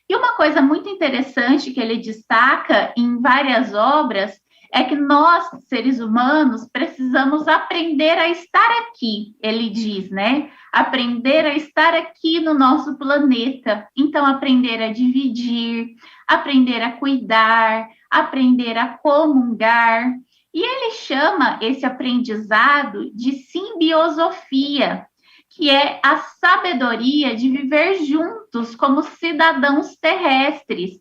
E uma coisa muito interessante que ele destaca em várias obras é que nós, seres humanos, precisamos aprender a estar aqui, ele diz, né? Aprender a estar aqui no nosso planeta. Então, aprender a dividir, aprender a cuidar, aprender a comungar. E ele chama esse aprendizado de simbiosofia, que é a sabedoria de viver juntos como cidadãos terrestres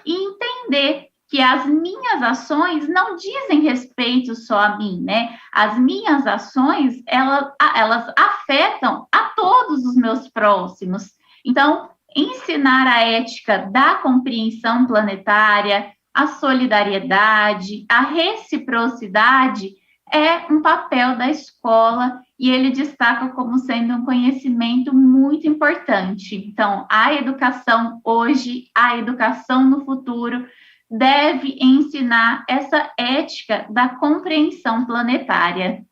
e entender que as minhas ações não dizem respeito só a mim, né? As minhas ações, elas afetam a todos os meus próximos. Então, ensinar a ética da compreensão planetária, a solidariedade, a reciprocidade é um papel da escola e ele destaca como sendo um conhecimento muito importante. Então, a educação hoje, a educação no futuro, deve ensinar essa ética da compreensão planetária.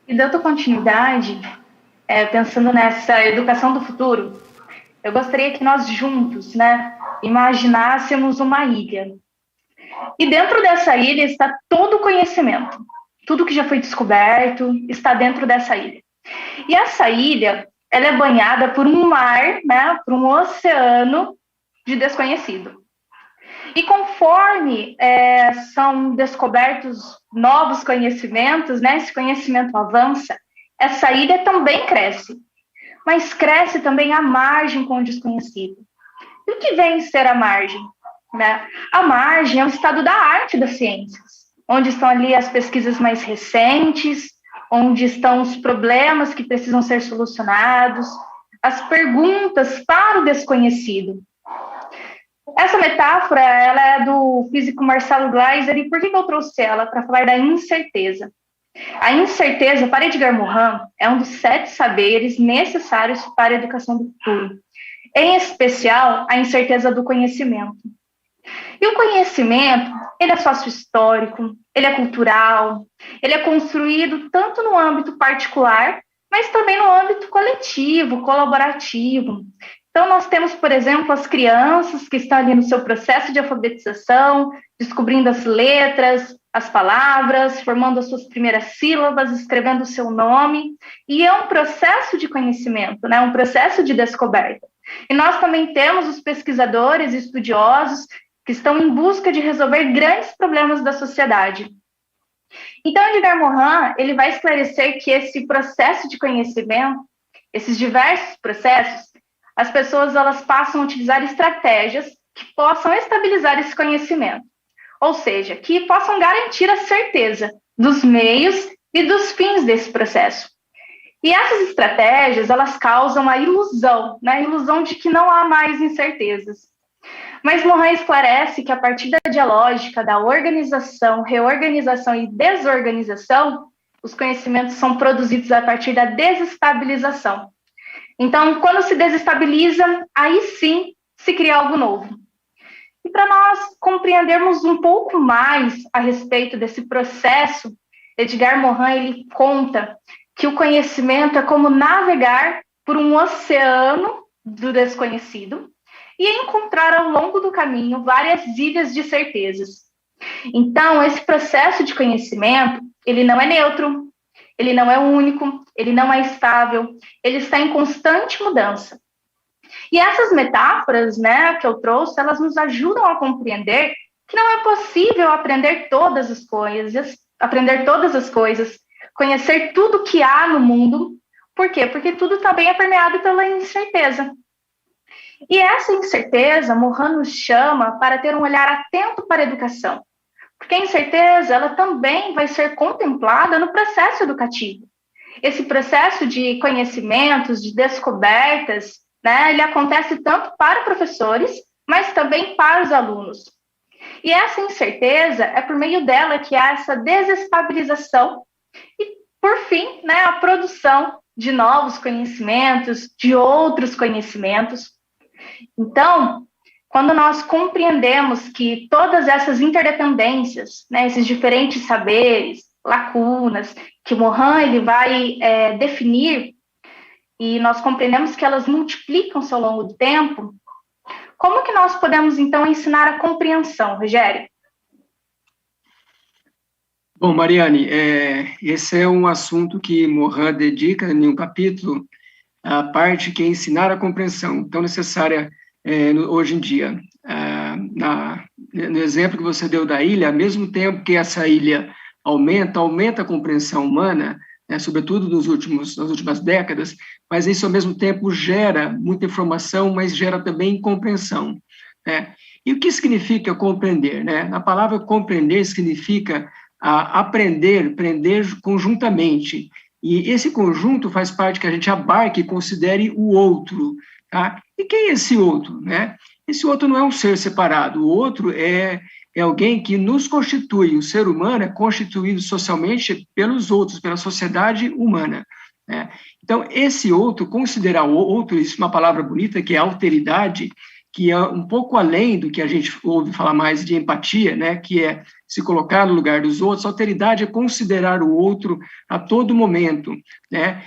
E dando continuidade, pensando nessa educação do futuro, eu gostaria que nós juntos, né, imaginássemos uma ilha. E dentro dessa ilha está todo o conhecimento. Tudo que já foi descoberto está dentro dessa ilha. E essa ilha, ela é banhada por um mar, né, por um oceano de desconhecido. E conforme são descobertos novos conhecimentos, né, esse conhecimento avança, essa ilha também cresce. Mas cresce também a margem com o desconhecido. E o que vem ser a margem? Né? A margem é o estado da arte das ciências, onde estão ali as pesquisas mais recentes, onde estão os problemas que precisam ser solucionados, as perguntas para o desconhecido. Essa metáfora, ela é do físico Marcelo Gleiser, e por que eu trouxe ela? Para falar da incerteza. A incerteza, para Edgar Morin, é um dos 7 saberes necessários para a educação do futuro. Em especial, a incerteza do conhecimento. E o conhecimento, ele é sócio-histórico, ele é cultural, ele é construído tanto no âmbito particular, mas também no âmbito coletivo, colaborativo. Então, nós temos, por exemplo, as crianças que estão ali no seu processo de alfabetização, descobrindo as letras, as palavras, formando as suas primeiras sílabas, escrevendo o seu nome, e é um processo de conhecimento, né? Um processo de descoberta. E nós também temos os pesquisadores e estudiosos que estão em busca de resolver grandes problemas da sociedade. Então, Edgar Morin, ele vai esclarecer que esse processo de conhecimento, esses diversos processos, as pessoas elas passam a utilizar estratégias que possam estabilizar esse conhecimento, ou seja, que possam garantir a certeza dos meios e dos fins desse processo. E essas estratégias, elas causam a ilusão, né? A ilusão de que não há mais incertezas. Mas Morin esclarece que a partir da dialógica, da organização, reorganização e desorganização, os conhecimentos são produzidos a partir da desestabilização. Então, quando se desestabiliza, aí sim se cria algo novo. E para nós compreendermos um pouco mais a respeito desse processo, Edgar Morin ele conta que o conhecimento é como navegar por um oceano do desconhecido e encontrar ao longo do caminho várias ilhas de certezas. Então, esse processo de conhecimento, ele não é neutro, ele não é único, ele não é estável, ele está em constante mudança. E essas metáforas, né, que eu trouxe, elas nos ajudam a compreender que não é possível aprender todas as coisas, conhecer tudo que há no mundo. Por quê? Porque tudo também é permeado pela incerteza. E essa incerteza, Morin nos chama para ter um olhar atento para a educação, porque a incerteza, ela também vai ser contemplada no processo educativo. Esse processo de conhecimentos, de descobertas, né, ele acontece tanto para professores, mas também para os alunos. E essa incerteza, é por meio dela que há essa desestabilização e, por fim, né, a produção de novos conhecimentos, de outros conhecimentos. Então, quando nós compreendemos que todas essas interdependências, né, esses diferentes saberes, lacunas, que Morin ele vai definir, e nós compreendemos que elas multiplicam-se ao longo do tempo, como que nós podemos, então, ensinar a compreensão, Rogério? Bom, Mariane, esse é um assunto que Morin dedica em um capítulo, a parte que é ensinar a compreensão, tão necessária hoje em dia. No exemplo que você deu da ilha, ao mesmo tempo que essa ilha aumenta a compreensão humana, né, sobretudo nas últimas décadas, mas isso ao mesmo tempo gera muita informação, mas gera também incompreensão, né? E o que significa compreender, né? A palavra compreender significa aprender conjuntamente, e esse conjunto faz parte que a gente abarque e considere o outro, tá? E quem é esse outro, né? Esse outro não é um ser separado, o outro é alguém que nos constitui. O ser humano é constituído socialmente pelos outros, pela sociedade humana, né? Então, esse outro, considerar o outro, isso é uma palavra bonita, que é alteridade, que é um pouco além do que a gente ouve falar mais de empatia, né, que é se colocar no lugar dos outros. Alteridade é considerar o outro a todo momento, né?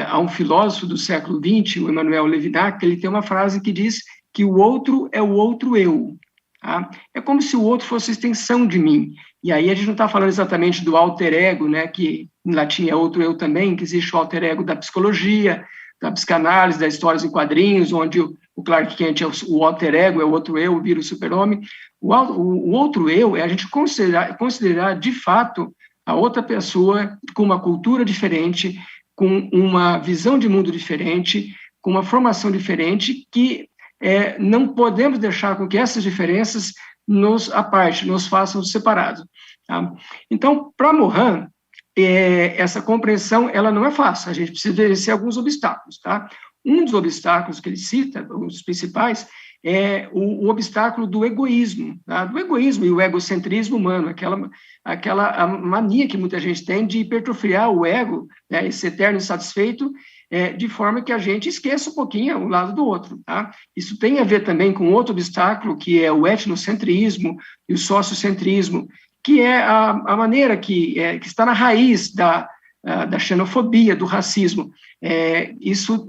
Há um filósofo do século XX, o Emmanuel Levinas, que ele tem uma frase que diz que o outro é o outro eu. Tá? É como se o outro fosse extensão de mim. E aí a gente não está falando exatamente do alter ego, né, que em latim é outro eu também, que existe o alter ego da psicologia, da psicanálise, das histórias em quadrinhos, onde o Clark Kent é o alter ego, é o outro eu, vira o super-homem. O outro eu é a gente considerar de fato a outra pessoa com uma cultura diferente, com uma visão de mundo diferente, com uma formação diferente, que não podemos deixar com que essas diferenças nos façam separados. Tá? Então, para Morin, essa compreensão ela não é fácil, a gente precisa vencer alguns obstáculos. Tá? Um dos obstáculos que ele cita, um dos principais, é o obstáculo do egoísmo, tá? Do egoísmo e o egocentrismo humano, aquela mania que muita gente tem de hipertrofiar o ego, né, esse eterno insatisfeito, de forma que a gente esqueça um pouquinho o lado do outro. Tá? Isso tem a ver também com outro obstáculo, que é o etnocentrismo e o sociocentrismo, que é a maneira que está na raiz da xenofobia, do racismo. Isso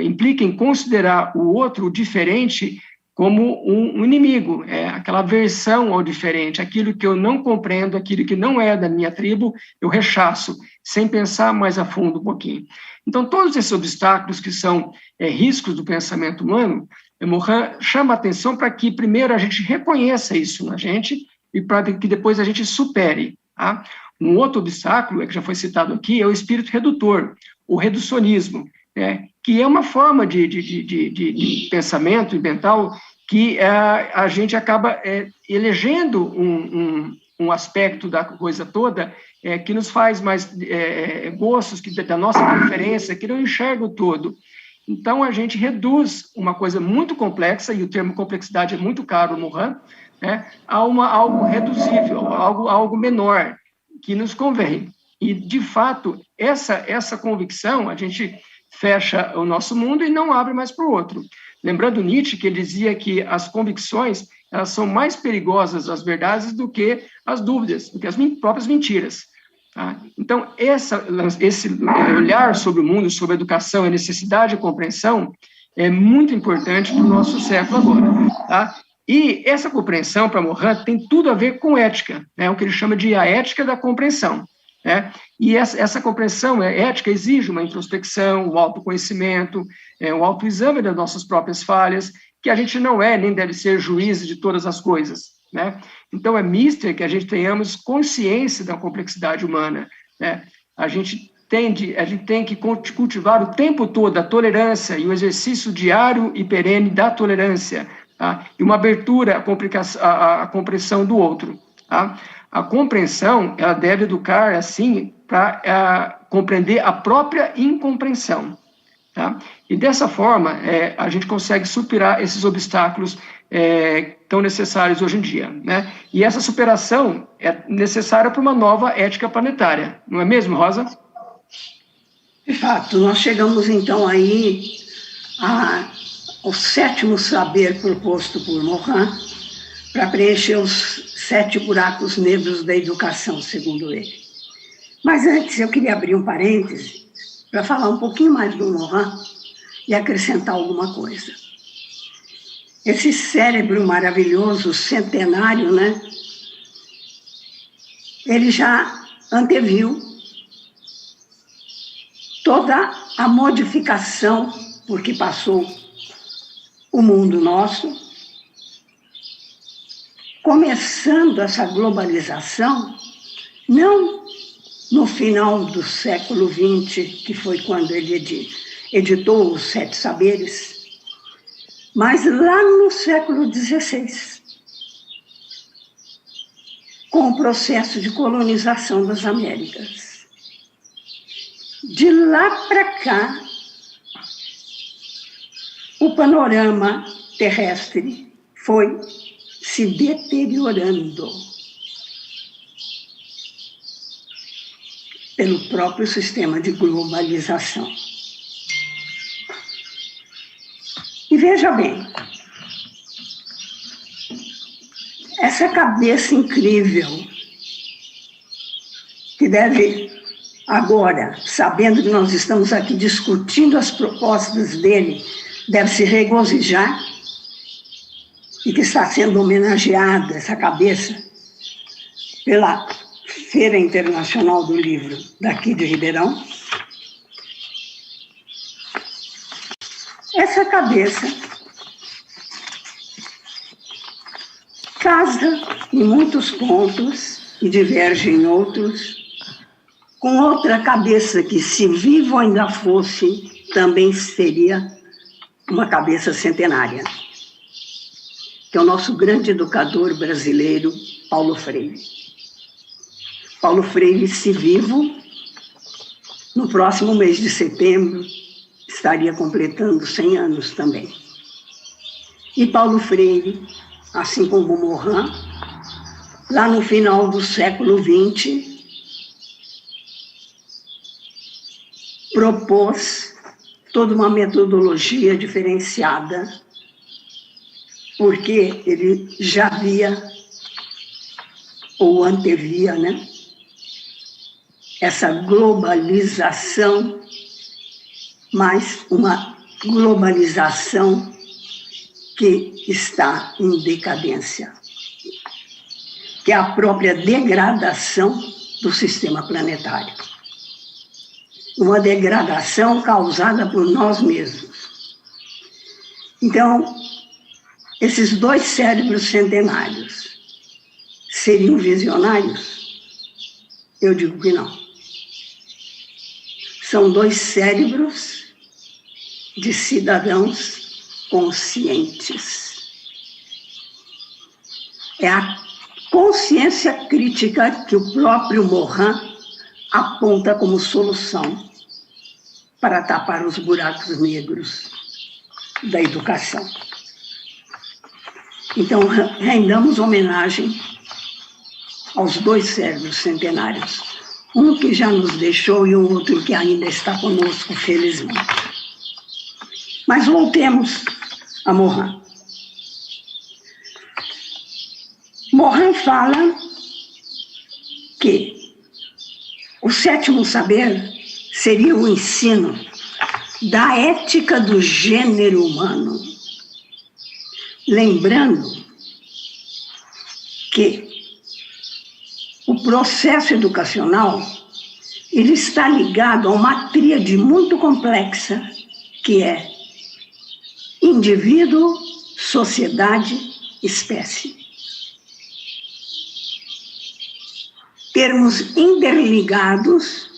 implica em considerar o outro, o diferente, como um inimigo, aquela aversão ao diferente, aquilo que eu não compreendo, aquilo que não é da minha tribo, eu rechaço, sem pensar mais a fundo um pouquinho. Então, todos esses obstáculos que são riscos do pensamento humano, Morin chama a atenção para que, primeiro, a gente reconheça isso na gente e para que depois a gente supere. Tá? Um outro obstáculo, que já foi citado aqui, é o espírito redutor, o reducionismo, que é uma forma de pensamento mental que a gente acaba elegendo um aspecto da coisa toda que nos faz mais gostos da nossa preferência, que não enxerga o todo. Então, a gente reduz uma coisa muito complexa, e o termo complexidade é muito caro no Morin, a algo reduzível, algo menor, que nos convém. E, de fato, essa convicção, a gente fecha o nosso mundo e não abre mais para o outro. Lembrando Nietzsche, que ele dizia que as convicções, elas são mais perigosas, as verdades, do que as dúvidas, do que as próprias mentiras. Tá? Então, esse olhar sobre o mundo, sobre a educação, a necessidade de compreensão, é muito importante para o nosso século agora. Tá? E essa compreensão, para Morin, tem tudo a ver com ética, né? O que ele chama de a ética da compreensão. Né? E essa compreensão ética exige uma introspecção, um autoconhecimento, um autoexame das nossas próprias falhas, que a gente não é nem deve ser juiz de todas as coisas. Né? Então, é mister que a gente tenhamos consciência da complexidade humana. Né? A gente tem que cultivar o tempo todo a tolerância e o exercício diário e perene da tolerância, tá? E uma abertura à compreensão do outro. Tá? A compreensão, ela deve educar, assim, para compreender a própria incompreensão. Tá? E dessa forma, a gente consegue superar esses obstáculos tão necessários hoje em dia. Né? E essa superação é necessária para uma nova ética planetária. Não é mesmo, Rosa? De fato, nós chegamos então aí ao 7º saber proposto por Morin para preencher os 7 buracos negros da educação, segundo ele. Mas antes eu queria abrir um parêntese para falar um pouquinho mais do Morin e acrescentar alguma coisa. Esse cérebro maravilhoso, centenário, né? Ele já anteviu toda a modificação por que passou o mundo nosso, começando essa globalização, não no final do século XX, que foi quando ele editou os 7 saberes, mas lá no século XVI, com o processo de colonização das Américas. De lá para cá, o panorama terrestre foi se deteriorando pelo próprio sistema de globalização. E veja bem, essa cabeça incrível que deve agora, sabendo que nós estamos aqui discutindo as propostas dele, deve se regozijar e que está sendo homenageada essa cabeça pela Feira Internacional do Livro daqui de Ribeirão. Essa cabeça casa em muitos pontos e diverge em outros, com outra cabeça que, se vivo ainda fosse, também seria uma cabeça centenária, que é o nosso grande educador brasileiro, Paulo Freire. Paulo Freire, se vivo, no próximo mês de setembro, estaria completando 100 anos também. E Paulo Freire, assim como Morin, lá no final do século XX, propôs toda uma metodologia diferenciada, porque ele já via, ou antevia, né, essa globalização, mas uma globalização que está em decadência, que é a própria degradação do sistema planetário. Uma degradação causada por nós mesmos. Então, esses 2 cérebros centenários seriam visionários? Eu digo que não. São 2 cérebros de cidadãos conscientes. É a consciência crítica que o próprio Morin aponta como solução para tapar os buracos negros da educação. Então, rendamos homenagem aos 2 cérebros centenários, um que já nos deixou e o outro que ainda está conosco, felizmente. Mas voltemos a Morin. Morin fala que o 7º saber seria o ensino da ética do gênero humano. Lembrando que o processo educacional ele está ligado a uma tríade muito complexa, que é indivíduo, sociedade, espécie. Termos interligados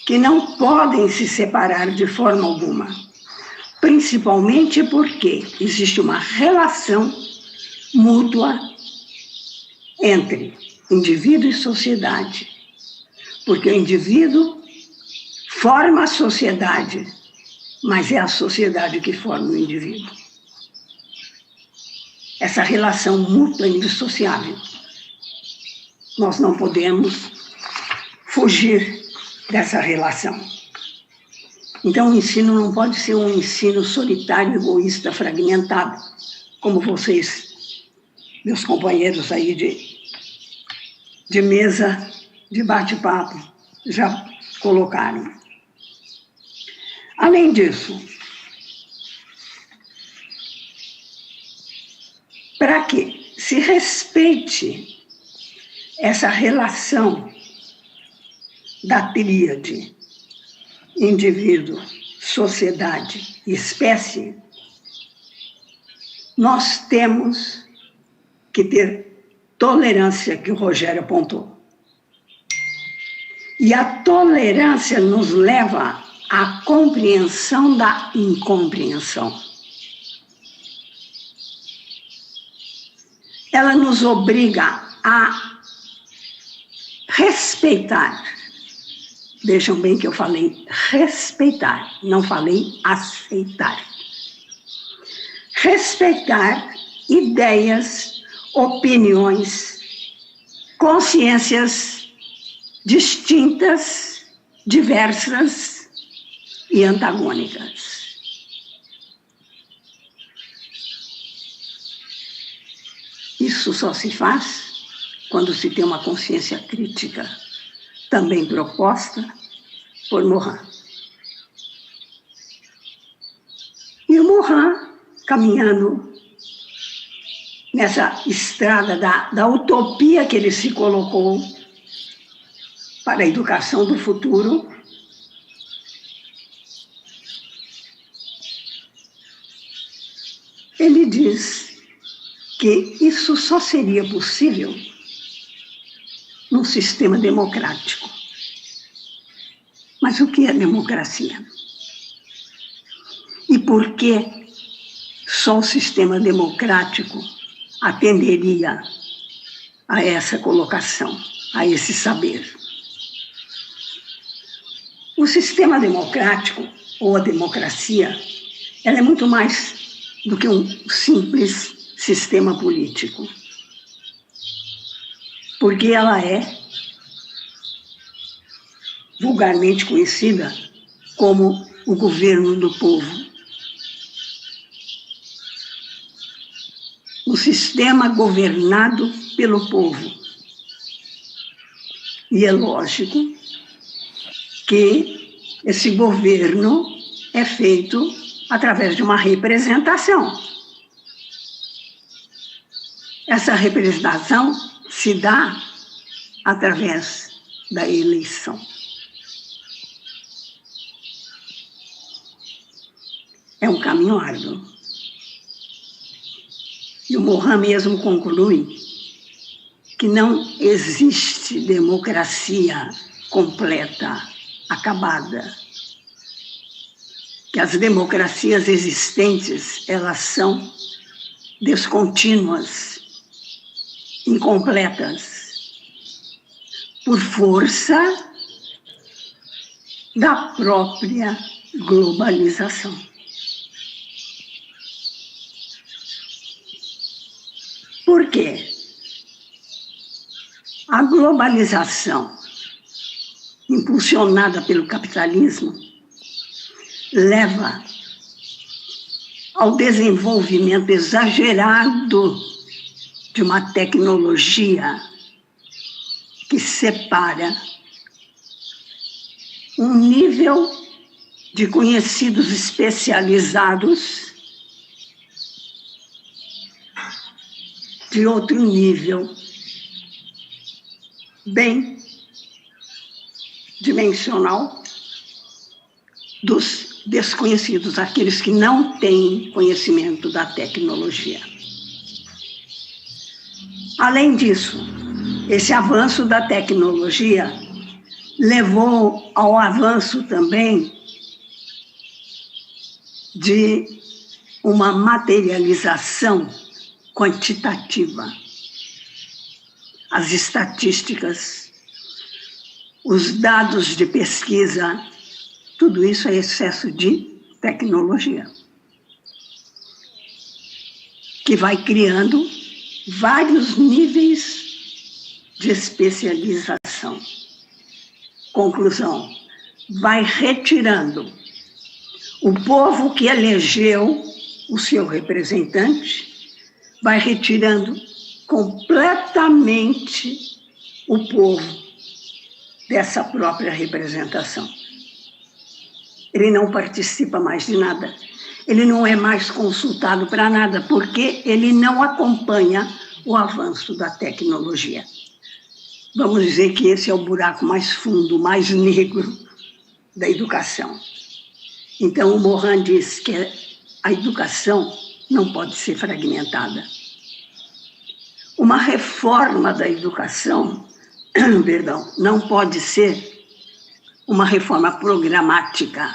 que não podem se separar de forma alguma, principalmente porque existe uma relação mútua entre indivíduo e sociedade, porque o indivíduo forma a sociedade, mas é a sociedade que forma o indivíduo. Essa relação mútua e indissociável. Nós não podemos fugir dessa relação. Então, o ensino não pode ser um ensino solitário, egoísta, fragmentado, como vocês, meus companheiros aí de mesa, de bate-papo, já colocaram. Além disso, para que se respeite essa relação da tríade, indivíduo, sociedade e espécie, nós temos que ter tolerância, que o Rogério apontou. E a tolerância nos leva à compreensão da incompreensão. Ela nos obriga a respeitar. Vejam bem que eu falei respeitar, não falei aceitar. Respeitar ideias, opiniões, consciências distintas, diversas e antagônicas. Isso só se faz quando se tem uma consciência crítica, também proposta por Morin. E o Morin, caminhando nessa estrada da utopia que ele se colocou para a educação do futuro, ele diz que isso só seria possível num sistema democrático. Mas o que é democracia? E por que só o sistema democrático atenderia a essa colocação, a esse saber? O sistema democrático, ou a democracia, ela é muito mais do que um simples sistema político. Porque ela é vulgarmente conhecida como o governo do povo. Um sistema governado pelo povo. E é lógico que esse governo é feito através de uma representação. Essa representação se dá através da eleição. É um caminho árduo. E o Morin mesmo conclui que não existe democracia completa, acabada. Que as democracias existentes, elas são descontínuas, incompletas, por força da própria globalização. Por quê? A globalização, impulsionada pelo capitalismo, leva ao desenvolvimento exagerado de uma tecnologia que separa um nível de conhecidos especializados de outro nível, bem dimensional, dos desconhecidos, aqueles que não têm conhecimento da tecnologia. Além disso, esse avanço da tecnologia levou ao avanço também de uma materialização quantitativa. As estatísticas, os dados de pesquisa, tudo isso é excesso de tecnologia, que vai criando vários níveis de especialização. Conclusão, vai retirando o povo que elegeu o seu representante, vai retirando completamente o povo dessa própria representação. Ele não participa mais de nada. Ele não é mais consultado para nada, porque ele não acompanha o avanço da tecnologia. Vamos dizer que esse é o buraco mais fundo, mais negro da educação. Então, o Morin diz que a educação não pode ser fragmentada. Uma reforma da educação, perdão, não pode ser uma reforma programática.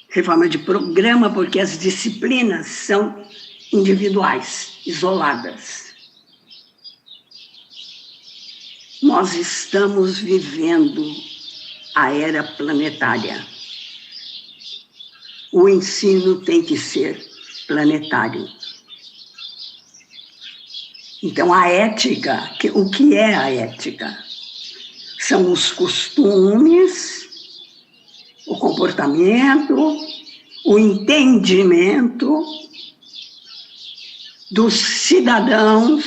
Reforma de programa, porque as disciplinas são individuais, isoladas. Nós estamos vivendo a era planetária. O ensino tem que ser planetário. Então, a ética, o que é a ética? São os costumes, o comportamento, o entendimento dos cidadãos,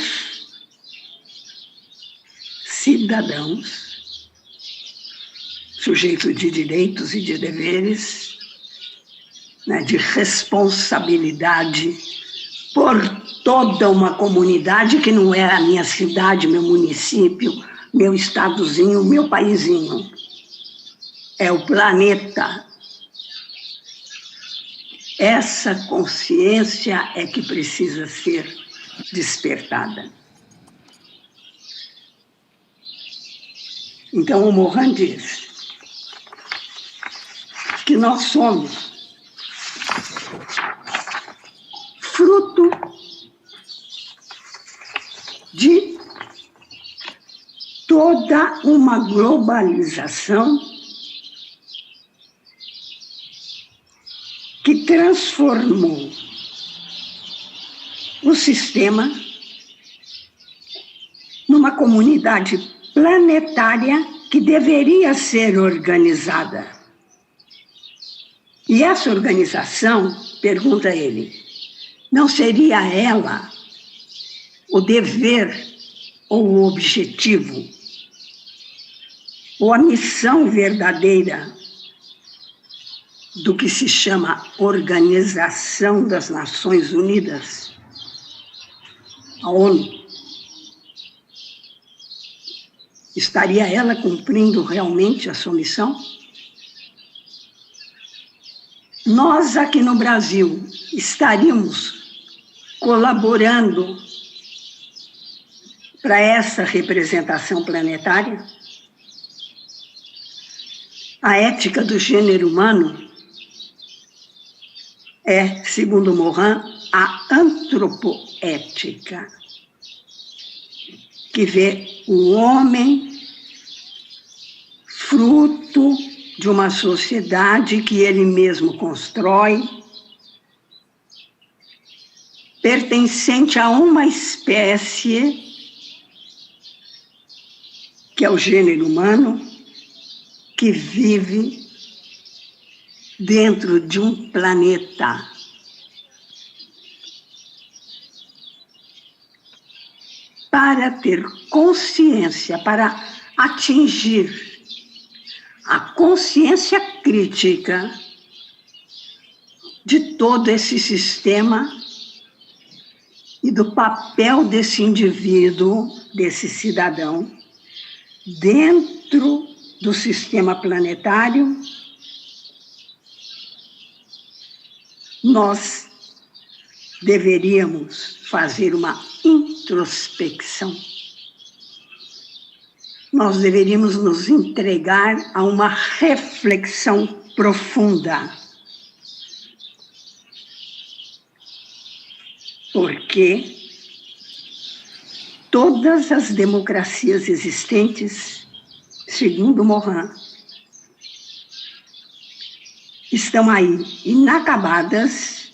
sujeitos de direitos e de deveres, né, de responsabilidade por toda uma comunidade que não é a minha cidade, meu município, meu estadozinho, meu paizinho. É o planeta. Essa consciência é que precisa ser despertada. Então, o Morin diz que nós somos fruto de toda uma globalização que transformou o sistema numa comunidade planetária que deveria ser organizada. E essa organização, pergunta ele, não seria ela o dever ou o objetivo ou a missão verdadeira do que se chama Organização das Nações Unidas, a ONU? Estaria ela cumprindo realmente a sua missão? Nós aqui no Brasil estaríamos colaborando para essa representação planetária? A ética do gênero humano é, segundo Morin, a antropoética, que vê o homem fruto de uma sociedade que ele mesmo constrói, pertencente a uma espécie, que é o gênero humano, que vive dentro de um planeta. Para ter consciência, para atingir a consciência crítica de todo esse sistema e do papel desse indivíduo, desse cidadão, dentro do sistema planetário, nós deveríamos fazer uma introspecção. Nós deveríamos nos entregar a uma reflexão profunda. Porque todas as democracias existentes, segundo Morin, estão aí inacabadas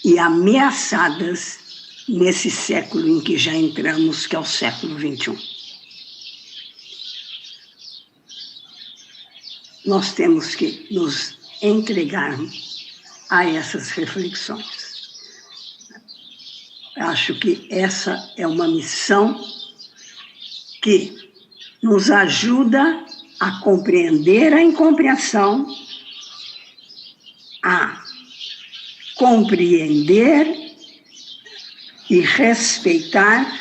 e ameaçadas nesse século em que já entramos, que é o século XXI. Nós temos que nos entregarmos a essas reflexões. Acho que essa é uma missão que nos ajuda a compreender a incompreensão, a compreender e respeitar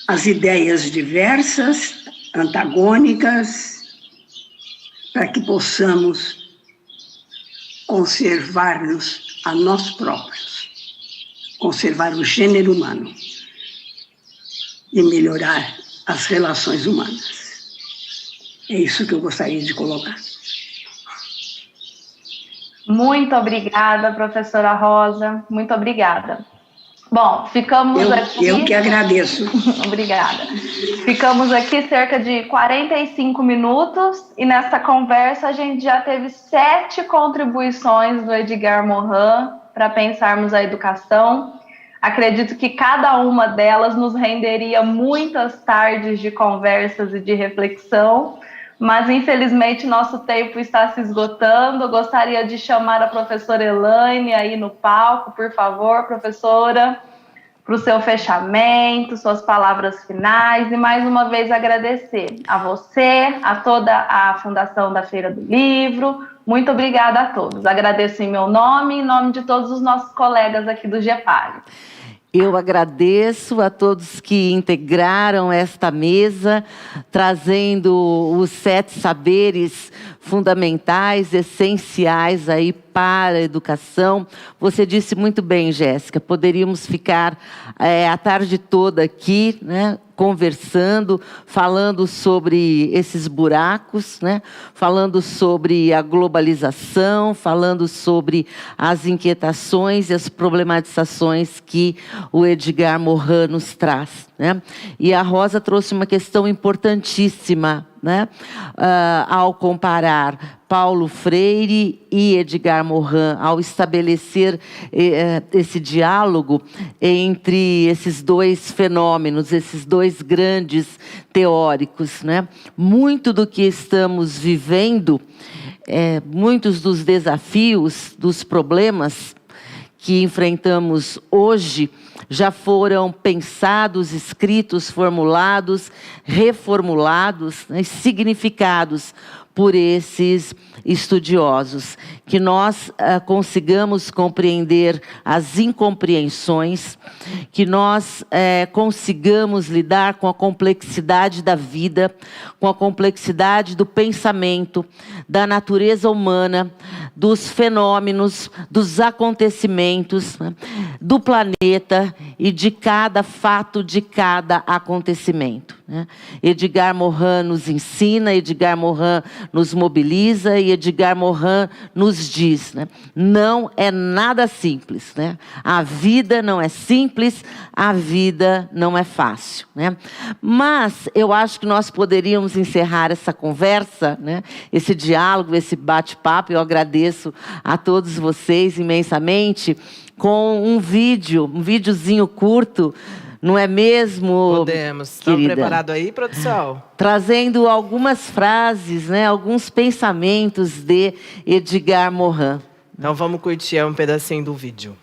as ideias diversas, antagônicas, para que possamos conservar-nos a nós próprios, conservar o gênero humano e melhorar as relações humanas. É isso que eu gostaria de colocar. Muito obrigada, professora Rosa. Muito obrigada. Bom, ficamos aqui... Eu que agradeço. Obrigada. Ficamos aqui cerca de 45 minutos e nessa conversa a gente já teve 7 contribuições do Edgar Morin para pensarmos a educação. Acredito que cada uma delas nos renderia muitas tardes de conversas e de reflexão, mas infelizmente nosso tempo está se esgotando. Eu gostaria de chamar a professora Elaine aí no palco, por favor, professora, para o seu fechamento, suas palavras finais e mais uma vez agradecer a você, a toda a Fundação da Feira do Livro. Muito obrigada a todos. Agradeço em meu nome e em nome de todos os nossos colegas aqui do GEPALI. Eu agradeço a todos que integraram esta mesa, trazendo os 7 saberes fundamentais, essenciais aí para a educação. Você disse muito bem, Jéssica, poderíamos ficar a tarde toda aqui, né, conversando, falando sobre esses buracos, né, falando sobre a globalização, falando sobre as inquietações e as problematizações que o Edgar Morin nos traz, né? E a Rosa trouxe uma questão importantíssima, né? Ao comparar Paulo Freire e Edgar Morin, ao estabelecer esse diálogo entre esses dois fenômenos, esses dois grandes teóricos, né? Muito do que estamos vivendo, muitos dos desafios, dos problemas que enfrentamos hoje, já foram pensados, escritos, formulados, reformulados, né, significados por esses estudiosos. Que nós consigamos compreender as incompreensões, que nós consigamos lidar com a complexidade da vida, com a complexidade do pensamento, da natureza humana, dos fenômenos, dos acontecimentos, né, do planeta e de cada fato, de cada acontecimento, né? Edgar Morin nos ensina, Edgar Morin nos mobiliza e Edgar Morin nos diz, né? Não é nada simples, né? A vida não é simples, a vida não é fácil, né? Mas eu acho que nós poderíamos encerrar essa conversa, né? Esse diálogo, esse bate-papo. Eu agradeço a todos vocês imensamente, com um videozinho curto, não é mesmo? Podemos. Estão preparados aí, produção? Trazendo algumas frases, né, alguns pensamentos de Edgar Morin. Então vamos curtir um pedacinho do vídeo.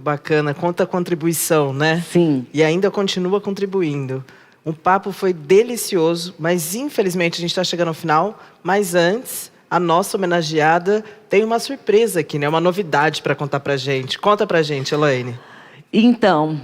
bacana, quanta contribuição, né? Sim. E ainda continua contribuindo. O papo foi delicioso, mas infelizmente a gente está chegando ao final. Mas antes, a nossa homenageada tem uma surpresa aqui, né? Uma novidade para contar para gente. Conta para gente, Elaine. Então,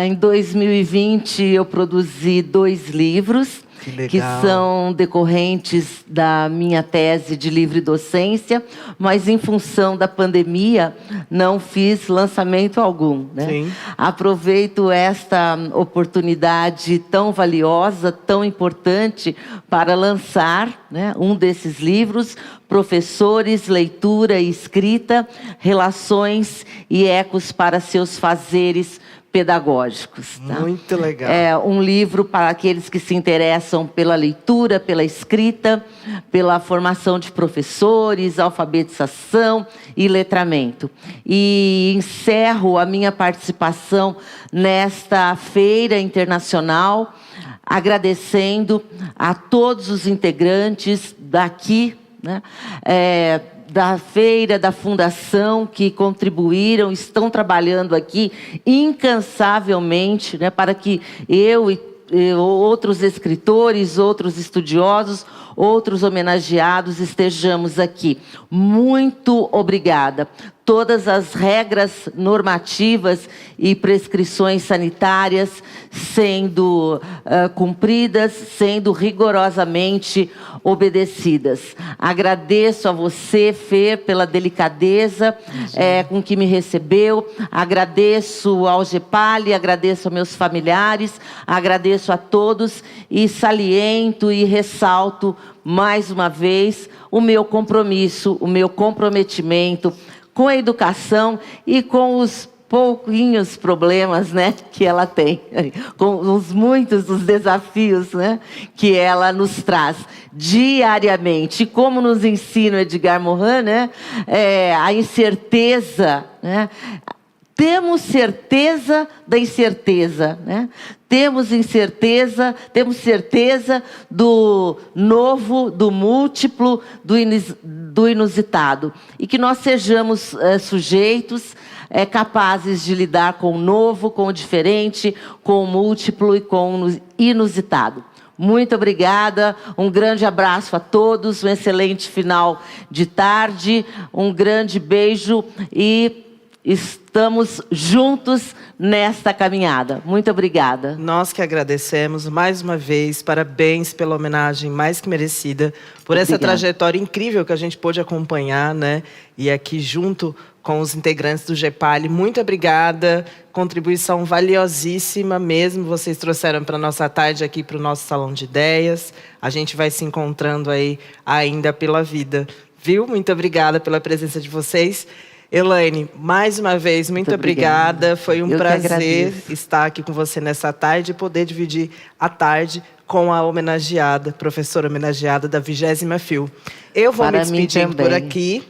em 2020 eu produzi 2 livros que são decorrentes da minha tese de livre docência, mas em função da pandemia não fiz lançamento algum, né? Sim. Aproveito esta oportunidade tão valiosa, tão importante, para lançar, né, um desses livros, Professores, Leitura e Escrita, Relações e Ecos para Seus Fazeres Pedagógicos. Tá? Muito legal. É um livro para aqueles que se interessam pela leitura, pela escrita, pela formação de professores, alfabetização e letramento. E encerro a minha participação nesta feira internacional agradecendo a todos os integrantes daqui, né, da feira, da fundação, que contribuíram, estão trabalhando aqui incansavelmente, né, para que eu e outros escritores, outros estudiosos, outros homenageados estejamos aqui. Muito obrigada. Todas as regras normativas e prescrições sanitárias sendo cumpridas, sendo rigorosamente obedecidas. Agradeço a você, Fer, pela delicadeza com que me recebeu. Agradeço ao GEPALI, agradeço aos meus familiares, agradeço a todos e saliento e ressalto mais uma vez o meu compromisso, o meu comprometimento com a educação e com os pouquinhos problemas, né, que ela tem, com os muitos dos desafios, né, que ela nos traz diariamente. E como nos ensina o Edgar Morin, né, a incerteza, né, temos certeza da incerteza, né? Temos certeza do novo, do múltiplo, do inusitado. E que nós sejamos sujeitos capazes de lidar com o novo, com o diferente, com o múltiplo e com o inusitado. Muito obrigada, um grande abraço a todos, um excelente final de tarde, um grande beijo e estamos juntos nesta caminhada. Muito obrigada. Nós que agradecemos mais uma vez. Parabéns pela homenagem mais que merecida, por essa trajetória incrível que a gente pôde acompanhar, né? E aqui junto com os integrantes do GEPALI. Muito obrigada. Contribuição valiosíssima mesmo. Vocês trouxeram para a nossa tarde aqui para o nosso Salão de Ideias. A gente vai se encontrando aí ainda pela vida. Viu? Muito obrigada pela presença de vocês. Elaine, mais uma vez, muito obrigada. Foi um prazer estar aqui com você nessa tarde e poder dividir a tarde com a homenageada, professora homenageada da 20ª FIU. Eu vou me despedindo por aqui.